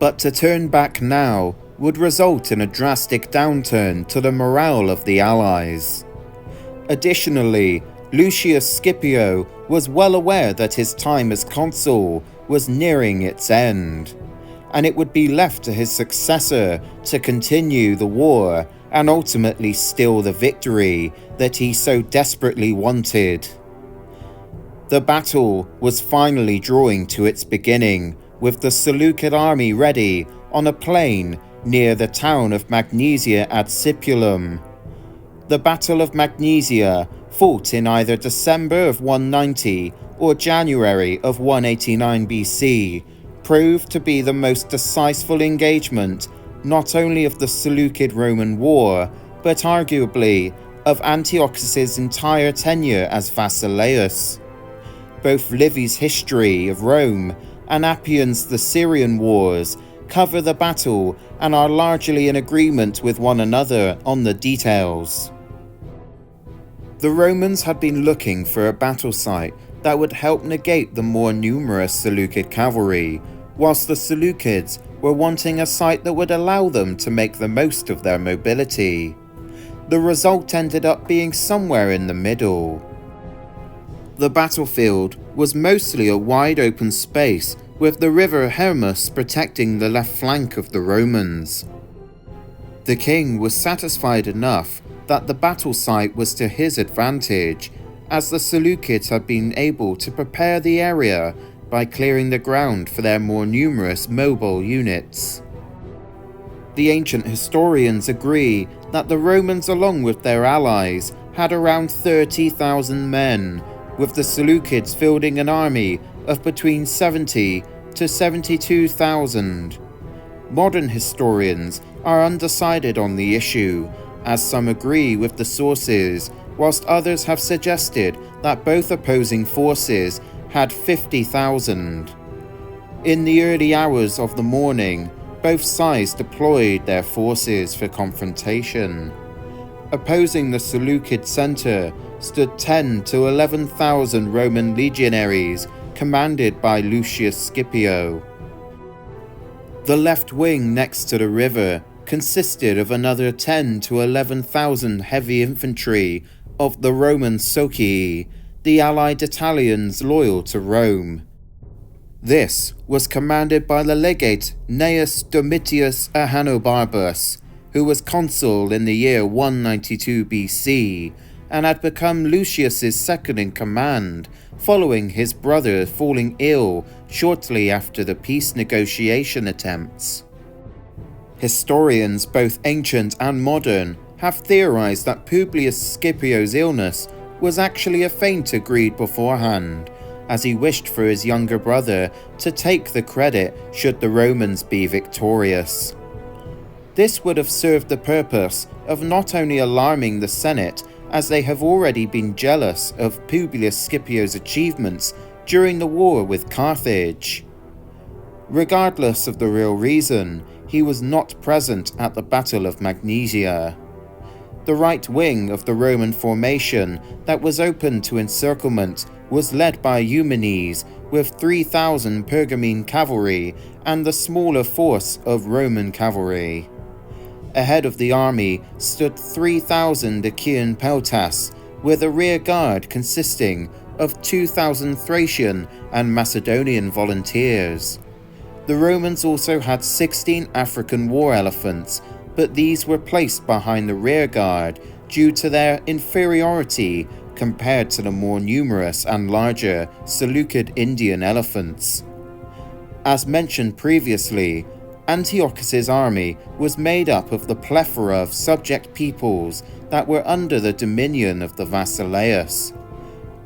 But to turn back now would result in a drastic downturn to the morale of the allies. Additionally, Lucius Scipio was well aware that his time as consul was nearing its end, and it would be left to his successor to continue the war and ultimately steal the victory that he so desperately wanted. The battle was finally drawing to its beginning, with the Seleucid army ready on a plain near the town of Magnesia ad Sipulum. The Battle of Magnesia, fought in either December of 190 or January of 189 BC, proved to be the most decisive engagement not only of the Seleucid Roman War, but arguably of Antiochus's entire tenure as Basileus. Both Livy's History of Rome and Appian's The Syrian Wars cover the battle and are largely in agreement with one another on the details. The Romans had been looking for a battle site that would help negate the more numerous Seleucid cavalry, whilst the Seleucids were wanting a site that would allow them to make the most of their mobility. The result ended up being somewhere in the middle. The battlefield was mostly a wide open space, with the river Hermus protecting the left flank of the Romans. The king was satisfied enough that the battle site was to his advantage, as the Seleucids had been able to prepare the area by clearing the ground for their more numerous mobile units. The ancient historians agree that the Romans, along with their allies, had around 30,000 men, with the Seleucids fielding an army of between 70 to 72,000. Modern historians are undecided on the issue, as some agree with the sources, whilst others have suggested that both opposing forces had 50,000. In the early hours of the morning, both sides deployed their forces for confrontation. Opposing the Seleucid centre stood 10 to 11,000 Roman legionaries commanded by Lucius Scipio. The left wing next to the river consisted of another 10 to 11,000 heavy infantry of the Roman Socii, the allied Italians loyal to Rome. This was commanded by the legate Gnaeus Domitius Ahenobarbus, who was consul in the year 192 BC and had become Lucius's second in command, following his brother falling ill shortly after the peace negotiation attempts. Historians, both ancient and modern, have theorized that Publius Scipio's illness was actually a feint agreed beforehand, as he wished for his younger brother to take the credit should the Romans be victorious. This would have served the purpose of not only alarming the Senate, as they have already been jealous of Publius Scipio's achievements during the war with Carthage. Regardless of the real reason, he was not present at the Battle of Magnesia. The right wing of the Roman formation that was open to encirclement was led by Eumenes with 3,000 Pergamene cavalry and the smaller force of Roman cavalry. Ahead of the army stood 3,000 Achaean peltasts, with a rear guard consisting of 2,000 Thracian and Macedonian volunteers. The Romans also had 16 African war elephants, but these were placed behind the rear guard due to their inferiority compared to the more numerous and larger Seleucid Indian elephants. As mentioned previously, Antiochus's army was made up of the plethora of subject peoples that were under the dominion of the Basileus.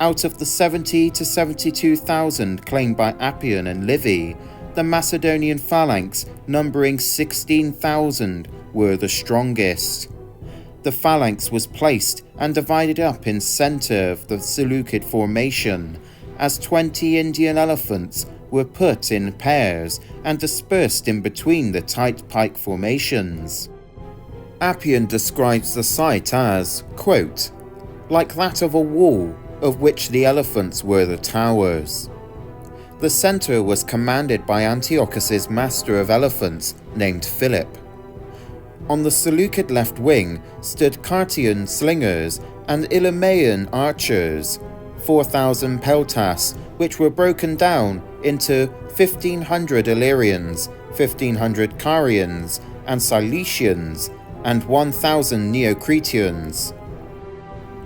Out of the 70 to 72,000 claimed by Appian and Livy, the Macedonian phalanx, numbering 16,000, were the strongest. The phalanx was placed and divided up in center of the Seleucid formation, as 20 Indian elephants were put in pairs and dispersed in between the tight pike formations. Appian describes the sight as, quote, like that of a wall, of which the elephants were the towers. The center was commanded by Antiochus's master of elephants named Philip. On the Seleucid left wing stood Cartian slingers and Illymaean archers, 4,000 peltasts, which were broken down into 1,500 Illyrians, 1,500 Carians and Cilicians, and 1,000 Neocretians.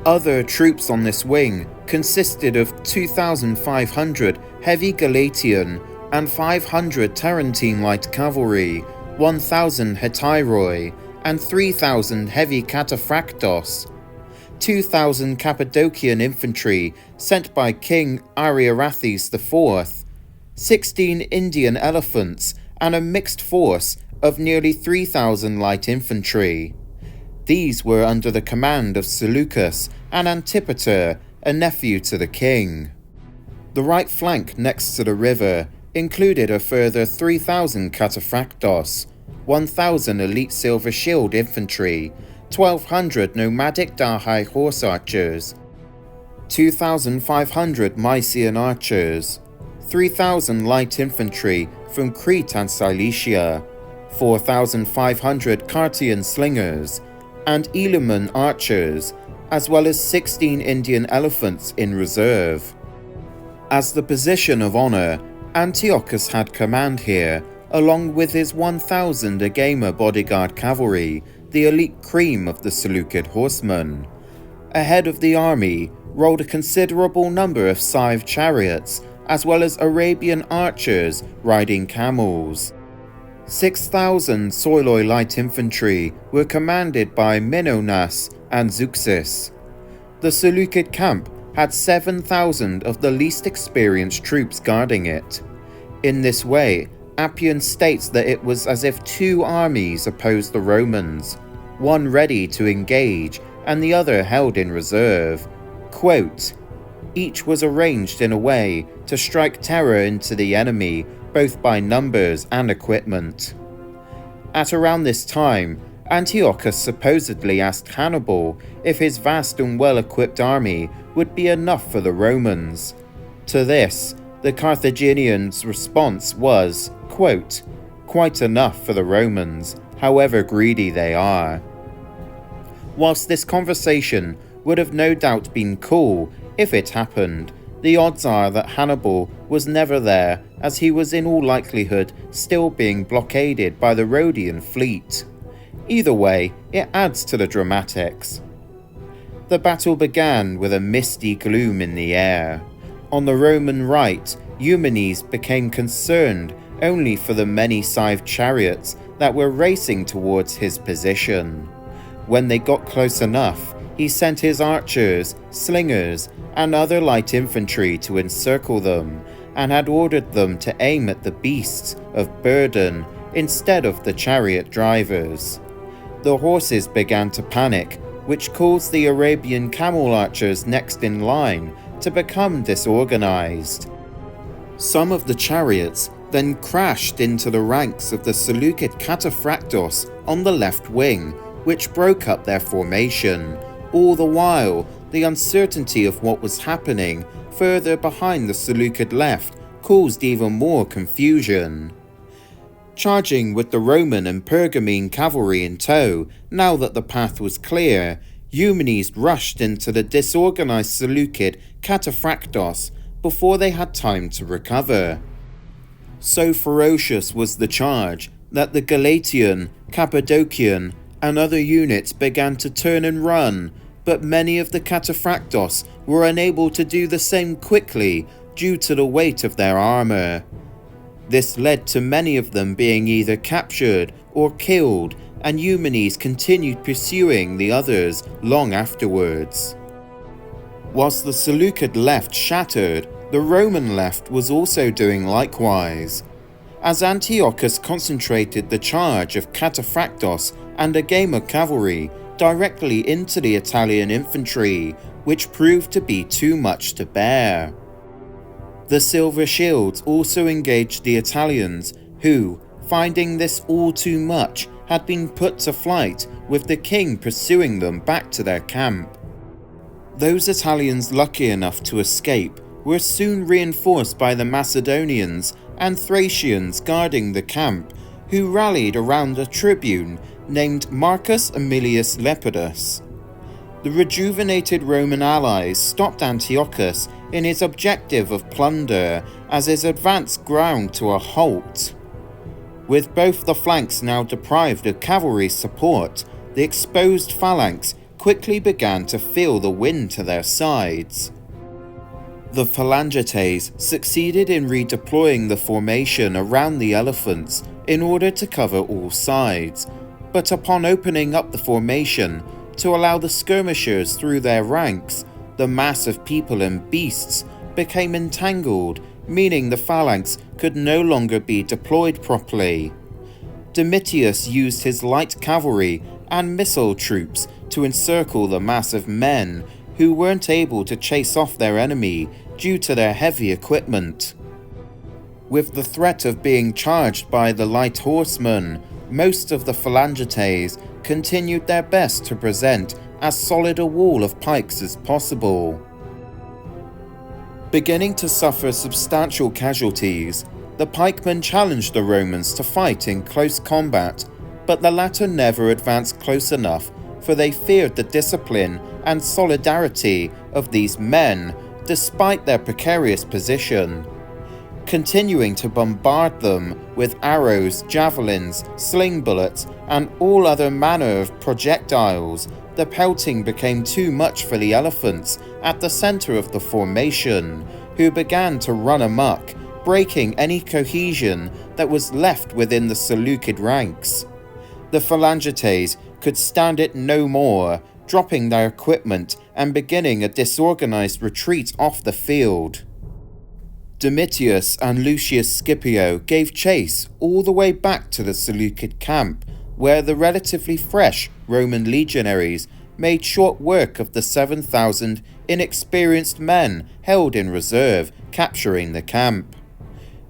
Other troops on this wing consisted of 2,500 heavy Galatian and 500 Tarentine light cavalry, 1,000 Hetyroi, and 3,000 heavy Cataphractos, 2,000 Cappadocian infantry sent by King Ariarathes IV, 16 Indian elephants, and a mixed force of nearly 3,000 light infantry. These were under the command of Seleucus and Antipater, a nephew to the king. The right flank next to the river included a further 3,000 Cataphractos, 1,000 elite silver shield infantry, 1,200 nomadic Dahae horse archers, 2,500 Mysian archers, 3,000 light infantry from Crete and Cilicia, 4,500 Cartian slingers, and Elyman archers, as well as 16 Indian elephants in reserve. As the position of honor, Antiochus had command here, along with his 1,000 Agama bodyguard cavalry, the elite cream of the Seleucid horsemen. Ahead of the army rolled a considerable number of Scythe chariots, as well as Arabian archers riding camels. 6,000 Soiloi light infantry were commanded by Menonas and Zeuxis. The Seleucid camp had 7,000 of the least experienced troops guarding it. In this way, Appian states that it was as if two armies opposed the Romans, one ready to engage and the other held in reserve. Quote, each was arranged in a way to strike terror into the enemy, both by numbers and equipment. At around this time, Antiochus supposedly asked Hannibal if his vast and well-equipped army would be enough for the Romans. To this, the Carthaginians' response was, quote, quite enough for the Romans, however greedy they are. Whilst this conversation would have no doubt been cool if it happened, the odds are that Hannibal was never there, as he was in all likelihood still being blockaded by the Rhodian fleet. Either way, it adds to the dramatics. The battle began with a misty gloom in the air. On the Roman right, Eumenes became concerned only for the many scythed chariots that were racing towards his position. When they got close enough, he sent his archers, slingers, and other light infantry to encircle them, and had ordered them to aim at the beasts of burden instead of the chariot drivers. The horses began to panic, which caused the Arabian camel archers next in line to become disorganized. Some of the chariots then crashed into the ranks of the Seleucid cataphractos on the left wing, which broke up their formation. All the while, the uncertainty of what was happening further behind the Seleucid left caused even more confusion. Charging with the Roman and Pergamene cavalry in tow, now that the path was clear, Eumenes rushed into the disorganized Seleucid cataphractos before they had time to recover. So ferocious was the charge that the Galatian, Cappadocian, and other units began to turn and run, but many of the cataphractos were unable to do the same quickly due to the weight of their armor. This led to many of them being either captured or killed, and Eumenes continued pursuing the others long afterwards. Whilst the Seleucid left shattered, the Roman left was also doing likewise. As Antiochus concentrated the charge of cataphractos and a game of cavalry directly into the Italian infantry, which proved to be too much to bear. The silver shields also engaged the Italians, who, finding this all too much, had been put to flight, with the king pursuing them back to their camp. Those Italians lucky enough to escape were soon reinforced by the Macedonians and Thracians guarding the camp, who rallied around a tribune named Marcus Aemilius Lepidus. The rejuvenated Roman allies stopped Antiochus in his objective of plunder as his advance ground to a halt. With both the flanks now deprived of cavalry support, the exposed phalanx quickly began to feel the wind to their sides. The phalangetes succeeded in redeploying the formation around the elephants in order to cover all sides, but upon opening up the formation to allow the skirmishers through their ranks, the mass of people and beasts became entangled, meaning the phalanx could no longer be deployed properly. Domitius used his light cavalry and missile troops to encircle the mass of men who weren't able to chase off their enemy due to their heavy equipment. With the threat of being charged by the light horsemen, most of the phalangetes continued their best to present as solid a wall of pikes as possible. Beginning to suffer substantial casualties, the pikemen challenged the Romans to fight in close combat, but the latter never advanced close enough, for they feared the discipline and solidarity of these men, despite their precarious position. Continuing to bombard them with arrows, javelins, sling bullets, and all other manner of projectiles, the pelting became too much for the elephants at the center of the formation, who began to run amok, breaking any cohesion that was left within the Seleucid ranks. The phalangetes could stand it no more, dropping their equipment and beginning a disorganized retreat off the field. Domitius and Lucius Scipio gave chase all the way back to the Seleucid camp, where the relatively fresh Roman legionaries made short work of the 7,000 inexperienced men held in reserve, capturing the camp.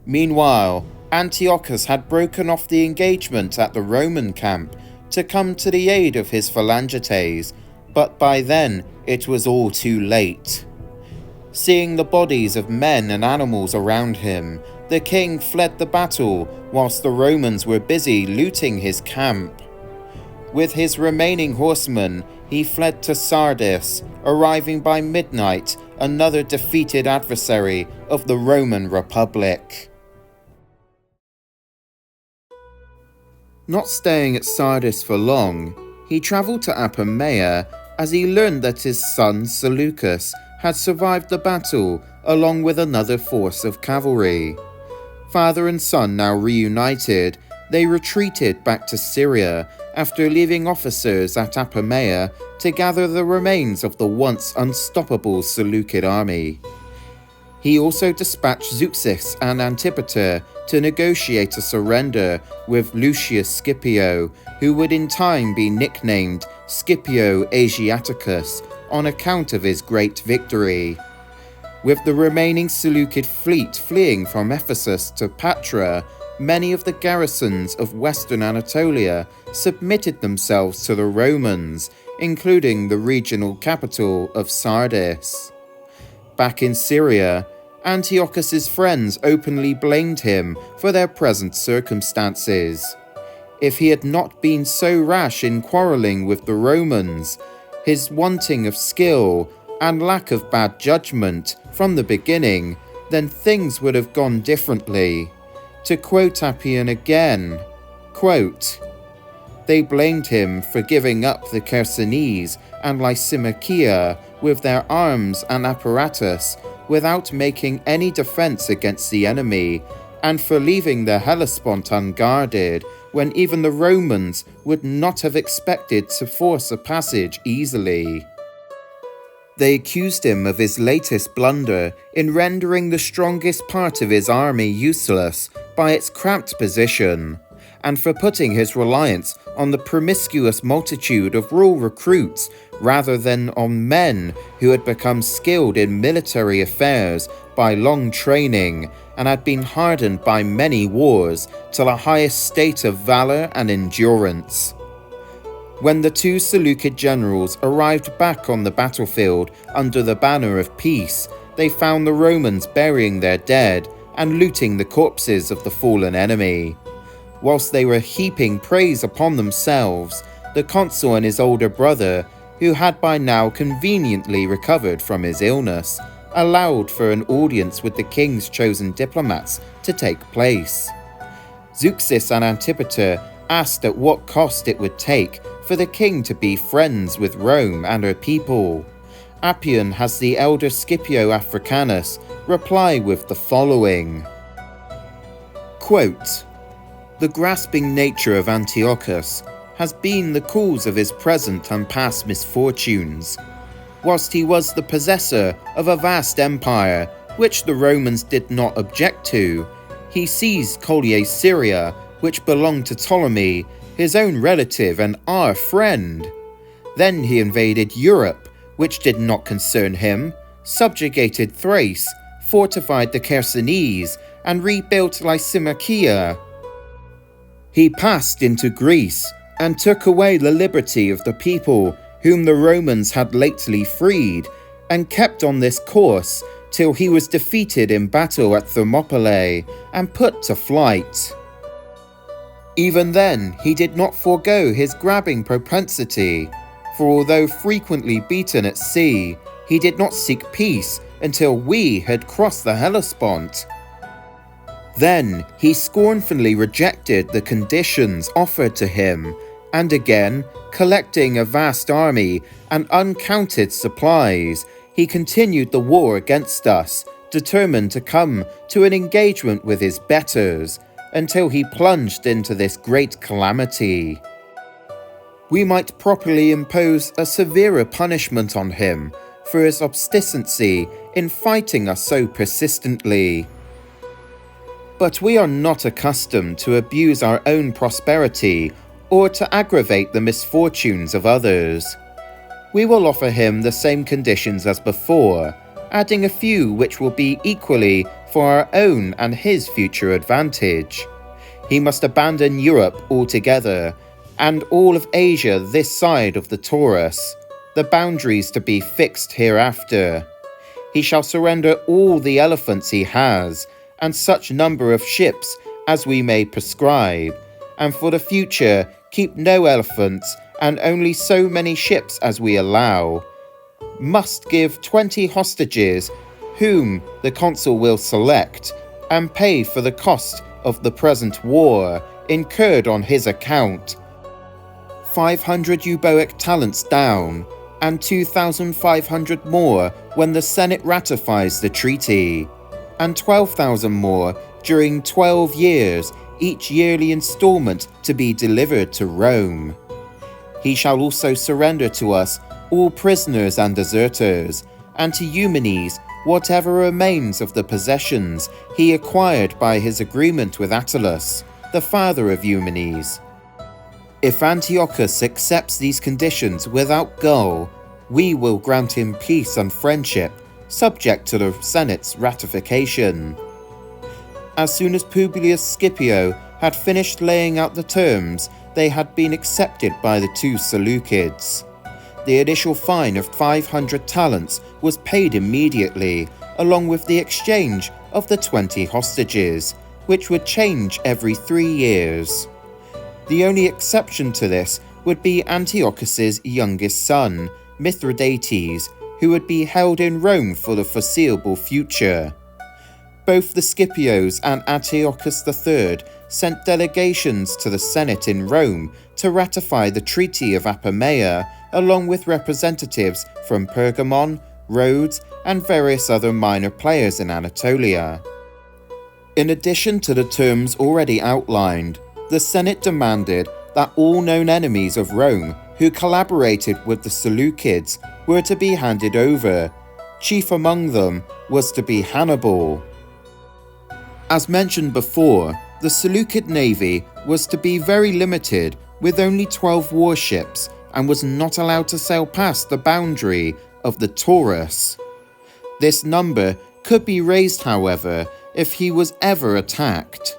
Meanwhile, Antiochus had broken off the engagement at the Roman camp to come to the aid of his phalangetes, but by then it was all too late. Seeing the bodies of men and animals around him, The king fled the battle whilst the Romans were busy looting his camp. With his remaining horsemen, he fled to Sardis, arriving by midnight, another defeated adversary of the Roman Republic. Not staying at Sardis for long, he travelled to Apamea as he learned that his son Seleucus had survived the battle along with another force of cavalry. Father and son now reunited, they retreated back to Syria after leaving officers at Apamea to gather the remains of the once unstoppable Seleucid army. He also dispatched Zeuxis and Antipater to negotiate a surrender with Lucius Scipio, who would in time be nicknamed Scipio Asiaticus on account of his great victory. With the remaining Seleucid fleet fleeing from Ephesus to Patra, many of the garrisons of western Anatolia submitted themselves to the Romans, including the regional capital of Sardis. Back in Syria, Antiochus's friends openly blamed him for their present circumstances. If he had not been so rash in quarrelling with the Romans, his wanting of skill and lack of bad judgment from the beginning, then things would have gone differently. To quote Appian again, quote, "They blamed him for giving up the Chersonese and Lysimachia with their arms and apparatus without making any defence against the enemy, and for leaving the Hellespont unguarded when even the Romans would not have expected to force a passage easily." They accused him of his latest blunder in rendering the strongest part of his army useless by its cramped position, and for putting his reliance on the promiscuous multitude of raw recruits rather than on men who had become skilled in military affairs by long training and had been hardened by many wars to the highest state of valour and endurance. When the two Seleucid generals arrived back on the battlefield under the banner of peace, they found the Romans burying their dead and looting the corpses of the fallen enemy. Whilst they were heaping praise upon themselves, the consul and his older brother, who had by now conveniently recovered from his illness, allowed for an audience with the king's chosen diplomats to take place. Zeuxis and Antipater asked at what cost it would take for the king to be friends with Rome and her people. Appian has the elder Scipio Africanus reply with the following, quote, "The grasping nature of Antiochus has been the cause of his present and past misfortunes. Whilst he was the possessor of a vast empire, which the Romans did not object to, he seized Collier Syria, which belonged to Ptolemy, his own relative and our friend. Then he invaded Europe, which did not concern him, subjugated Thrace, fortified the Chersonese, and rebuilt Lysimachia. He passed into Greece and took away the liberty of the people whom the Romans had lately freed, and kept on this course till he was defeated in battle at Thermopylae and put to flight. Even then, he did not forego his grabbing propensity, for although frequently beaten at sea, he did not seek peace until we had crossed the Hellespont. Then he scornfully rejected the conditions offered to him, and again, collecting a vast army and uncounted supplies, he continued the war against us, determined to come to an engagement with his betters, until he plunged into this great calamity. We might properly impose a severer punishment on him for his obstinacy in fighting us so persistently. But we are not accustomed to abuse our own prosperity or to aggravate the misfortunes of others. We will offer him the same conditions as before, adding a few which will be equally for our own and his future advantage. He must abandon Europe altogether, and all of Asia this side of the Taurus, the boundaries to be fixed hereafter. He shall surrender all the elephants he has, and such number of ships as we may prescribe, and for the future keep no elephants, and only so many ships as we allow. Must give 20 hostages, whom the consul will select, and pay for the cost of the present war, incurred on his account. 500 euboic talents down, and 2,500 more when the Senate ratifies the treaty, and 12,000 more during 12 years, each yearly installment to be delivered to Rome. He shall also surrender to us all prisoners and deserters, and to Eumenes whatever remains of the possessions he acquired by his agreement with Attalus, the father of Eumenes. If Antiochus accepts these conditions without guile, we will grant him peace and friendship, subject to the Senate's ratification. As soon as Publius Scipio had finished laying out the terms, they had been accepted by the two Seleucids. The initial fine of 500 talents was paid immediately, along with the exchange of the 20 hostages, which would change every 3 years. The only exception to this would be Antiochus's youngest son, Mithridates, who would be held in Rome for the foreseeable future. Both the Scipios and Antiochus III sent delegations to the Senate in Rome to ratify the Treaty of Appian, along with representatives from Pergamon, Rhodes, and various other minor players in Anatolia. In addition to the terms already outlined, the Senate demanded that all known enemies of Rome who collaborated with the Seleucids were to be handed over. Chief among them was to be Hannibal. As mentioned before, the Seleucid navy was to be very limited, with only 12 warships, and was not allowed to sail past the boundary of the Taurus. This number could be raised, however, if he was ever attacked.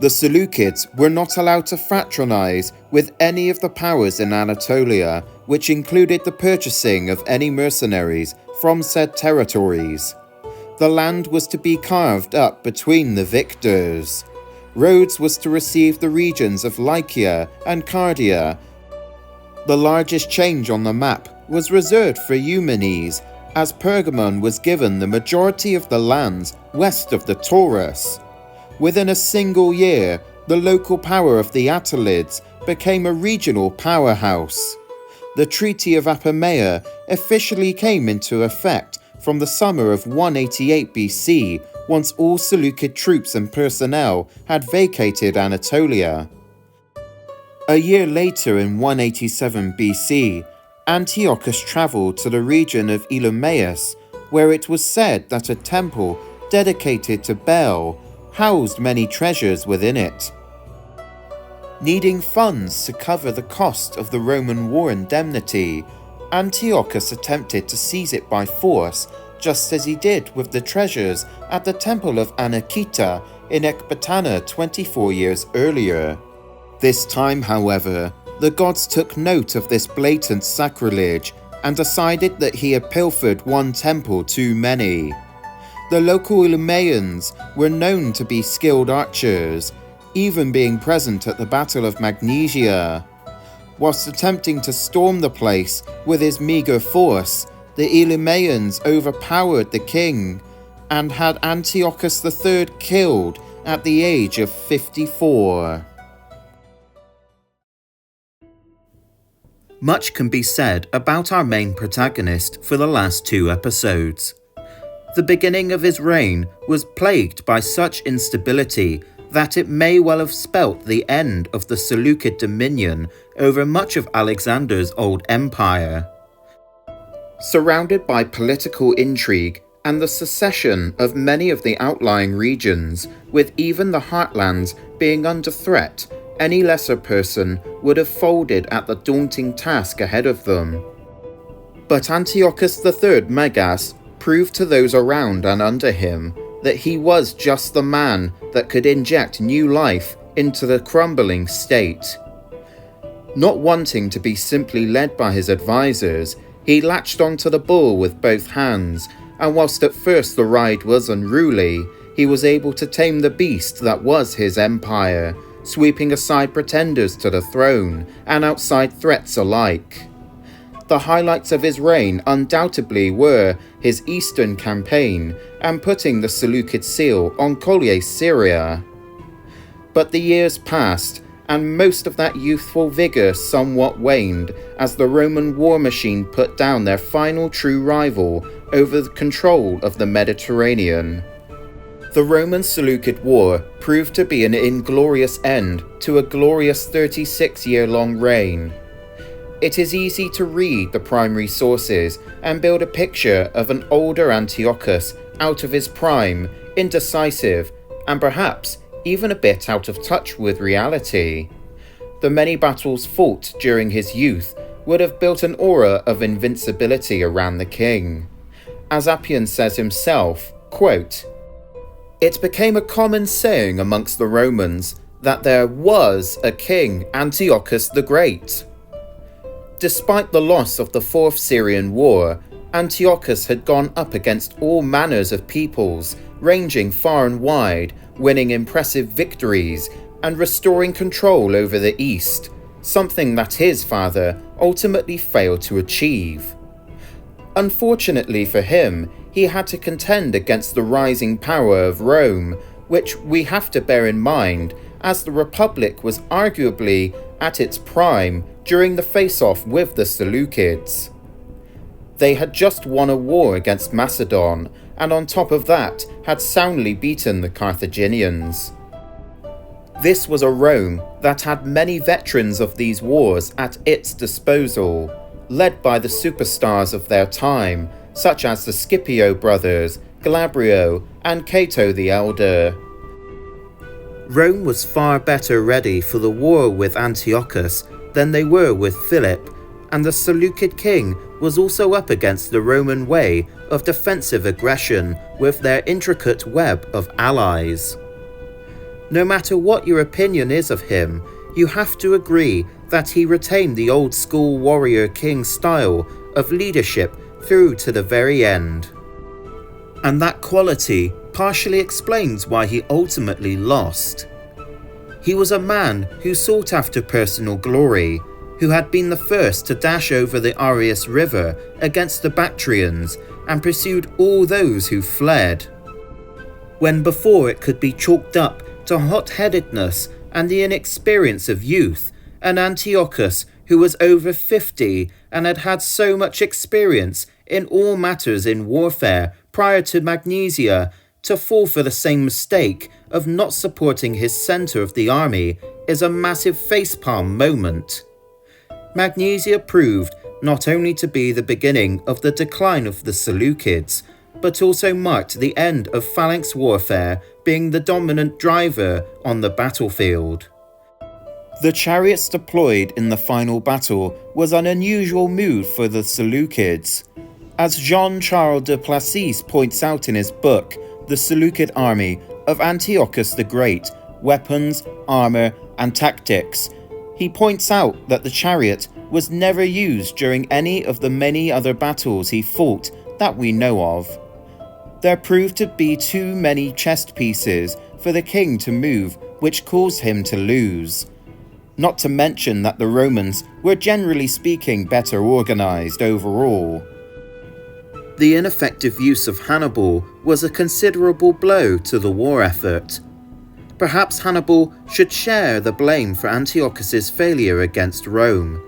The Seleucids were not allowed to fraternize with any of the powers in Anatolia, which included the purchasing of any mercenaries from said territories. The land was to be carved up between the victors. Rhodes was to receive the regions of Lycia and Cardia. The largest change on the map was reserved for Eumenes, as Pergamon was given the majority of the lands west of the Taurus. Within a single year, the local power of the Attalids became a regional powerhouse. The Treaty of Appian officially came into effect from the summer of 188 BC, once all Seleucid troops and personnel had vacated Anatolia. A year later, in 187 BC, Antiochus travelled to the region of Ptolemies, where it was said that a temple dedicated to Baal housed many treasures within it. Needing funds to cover the cost of the Roman war indemnity, Antiochus attempted to seize it by force, just as he did with the treasures at the temple of Anakita in Ecbatana 24 years earlier. This time, however, the gods took note of this blatant sacrilege and decided that he had pilfered one temple too many. The local Ptolemies were known to be skilled archers, even being present at the Battle of Magnesia. Whilst attempting to storm the place with his meagre force, the Ptolemies overpowered the king and had Antiochus III killed at the age of 54. Much can be said about our main protagonist for the last 2 episodes. The beginning of his reign was plagued by such instability that it may well have spelt the end of the Seleucid dominion over much of Alexander's old empire. Surrounded by political intrigue and the secession of many of the outlying regions, with even the heartlands being under threat, any lesser person would have folded at the daunting task ahead of them. But Antiochus III Megas proved to those around and under him that he was just the man that could inject new life into the crumbling state. Not wanting to be simply led by his advisors, he latched onto the bull with both hands and whilst at first the ride was unruly, he was able to tame the beast that was his empire, sweeping aside pretenders to the throne and outside threats alike. The highlights of his reign undoubtedly were his eastern campaign and putting the Seleucid seal on Collier Syria. But the years passed, and most of that youthful vigour somewhat waned as the Roman war machine put down their final true rival over the control of the Mediterranean. The Roman-Seleucid War proved to be an inglorious end to a glorious 36-year-long reign. It is easy to read the primary sources and build a picture of an older Antiochus out of his prime, indecisive, and perhaps even a bit out of touch with reality. The many battles fought during his youth would have built an aura of invincibility around the king. As Appian says himself, quote, "It became a common saying amongst the Romans that there was a king, Antiochus the Great." Despite the loss of the Fourth Syrian War, Antiochus had gone up against all manners of peoples, ranging far and wide, winning impressive victories, and restoring control over the East, something that his father ultimately failed to achieve. Unfortunately for him, he had to contend against the rising power of Rome, which we have to bear in mind, as the Republic was arguably at its prime during the face-off with the Seleucids. They had just won a war against Macedon, and on top of that had soundly beaten the Carthaginians. This was a Rome that had many veterans of these wars at its disposal, led by the superstars of their time, such as the Scipio brothers, Glabrio, and Cato the Elder. Rome was far better ready for the war with Antiochus than they were with Philip, and the Seleucid king was also up against the Roman way of defensive aggression with their intricate web of allies. No matter what your opinion is of him, you have to agree that he retained the old school warrior king style of leadership through to the very end. And that quality partially explains why he ultimately lost. He was a man who sought after personal glory, who had been the first to dash over the Arius River against the Bactrians and pursued all those who fled. When before it could be chalked up to hot-headedness and the inexperience of youth, an Antiochus who was over 50 and had had so much experience in all matters in warfare prior to Magnesia, to fall for the same mistake of not supporting his centre of the army is a massive facepalm moment. Magnesia proved not only to be the beginning of the decline of the Seleucids, but also marked the end of phalanx warfare being the dominant driver on the battlefield. The chariots deployed in the final battle was an unusual move for the Seleucids. As Jean-Charl de Plessis points out in his book, The Seleucid Army of Antiochus the Great, Weapons, Armour and Tactics, he points out that the chariot was never used during any of the many other battles he fought that we know of. There proved to be too many chess pieces for the king to move, which caused him to lose. Not to mention that the Romans were generally speaking better organised overall. The ineffective use of Hannibal was a considerable blow to the war effort. Perhaps Hannibal should share the blame for Antiochus's failure against Rome.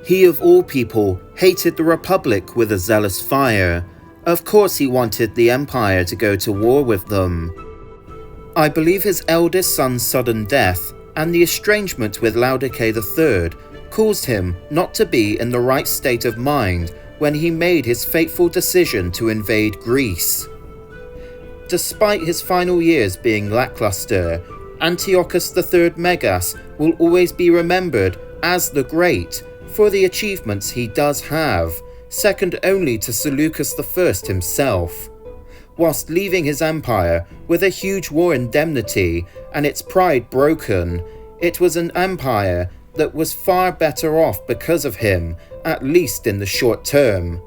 He of all people hated the Republic with a zealous fire. Of course he wanted the empire to go to war with them. I believe his eldest son's sudden death and the estrangement with Laodice III caused him not to be in the right state of mind when he made his fateful decision to invade Greece. Despite his final years being lackluster, Antiochus III Megas will always be remembered as the Great for the achievements he does have, second only to Seleucus I himself. Whilst leaving his empire with a huge war indemnity and its pride broken, it was an empire that was far better off because of him, at least in the short term.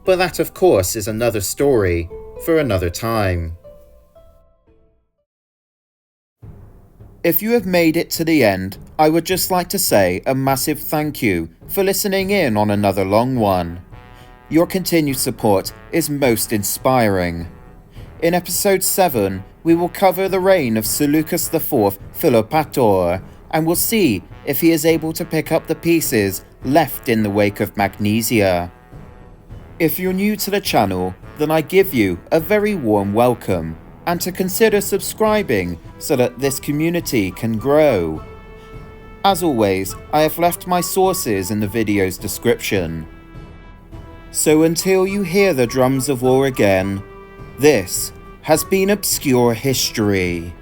But that, of course, is another story for another time. If you have made it to the end, I would just like to say a massive thank you for listening in on another long one. Your continued support is most inspiring. In episode 7, we will cover the reign of Seleucus IV Philopator, and we'll see if he is able to pick up the pieces left in the wake of Magnesia. If you're new to the channel, then I give you a very warm welcome, and to consider subscribing so that this community can grow. As always, I have left my sources in the video's description. So until you hear the drums of war again, this has been Obscure History.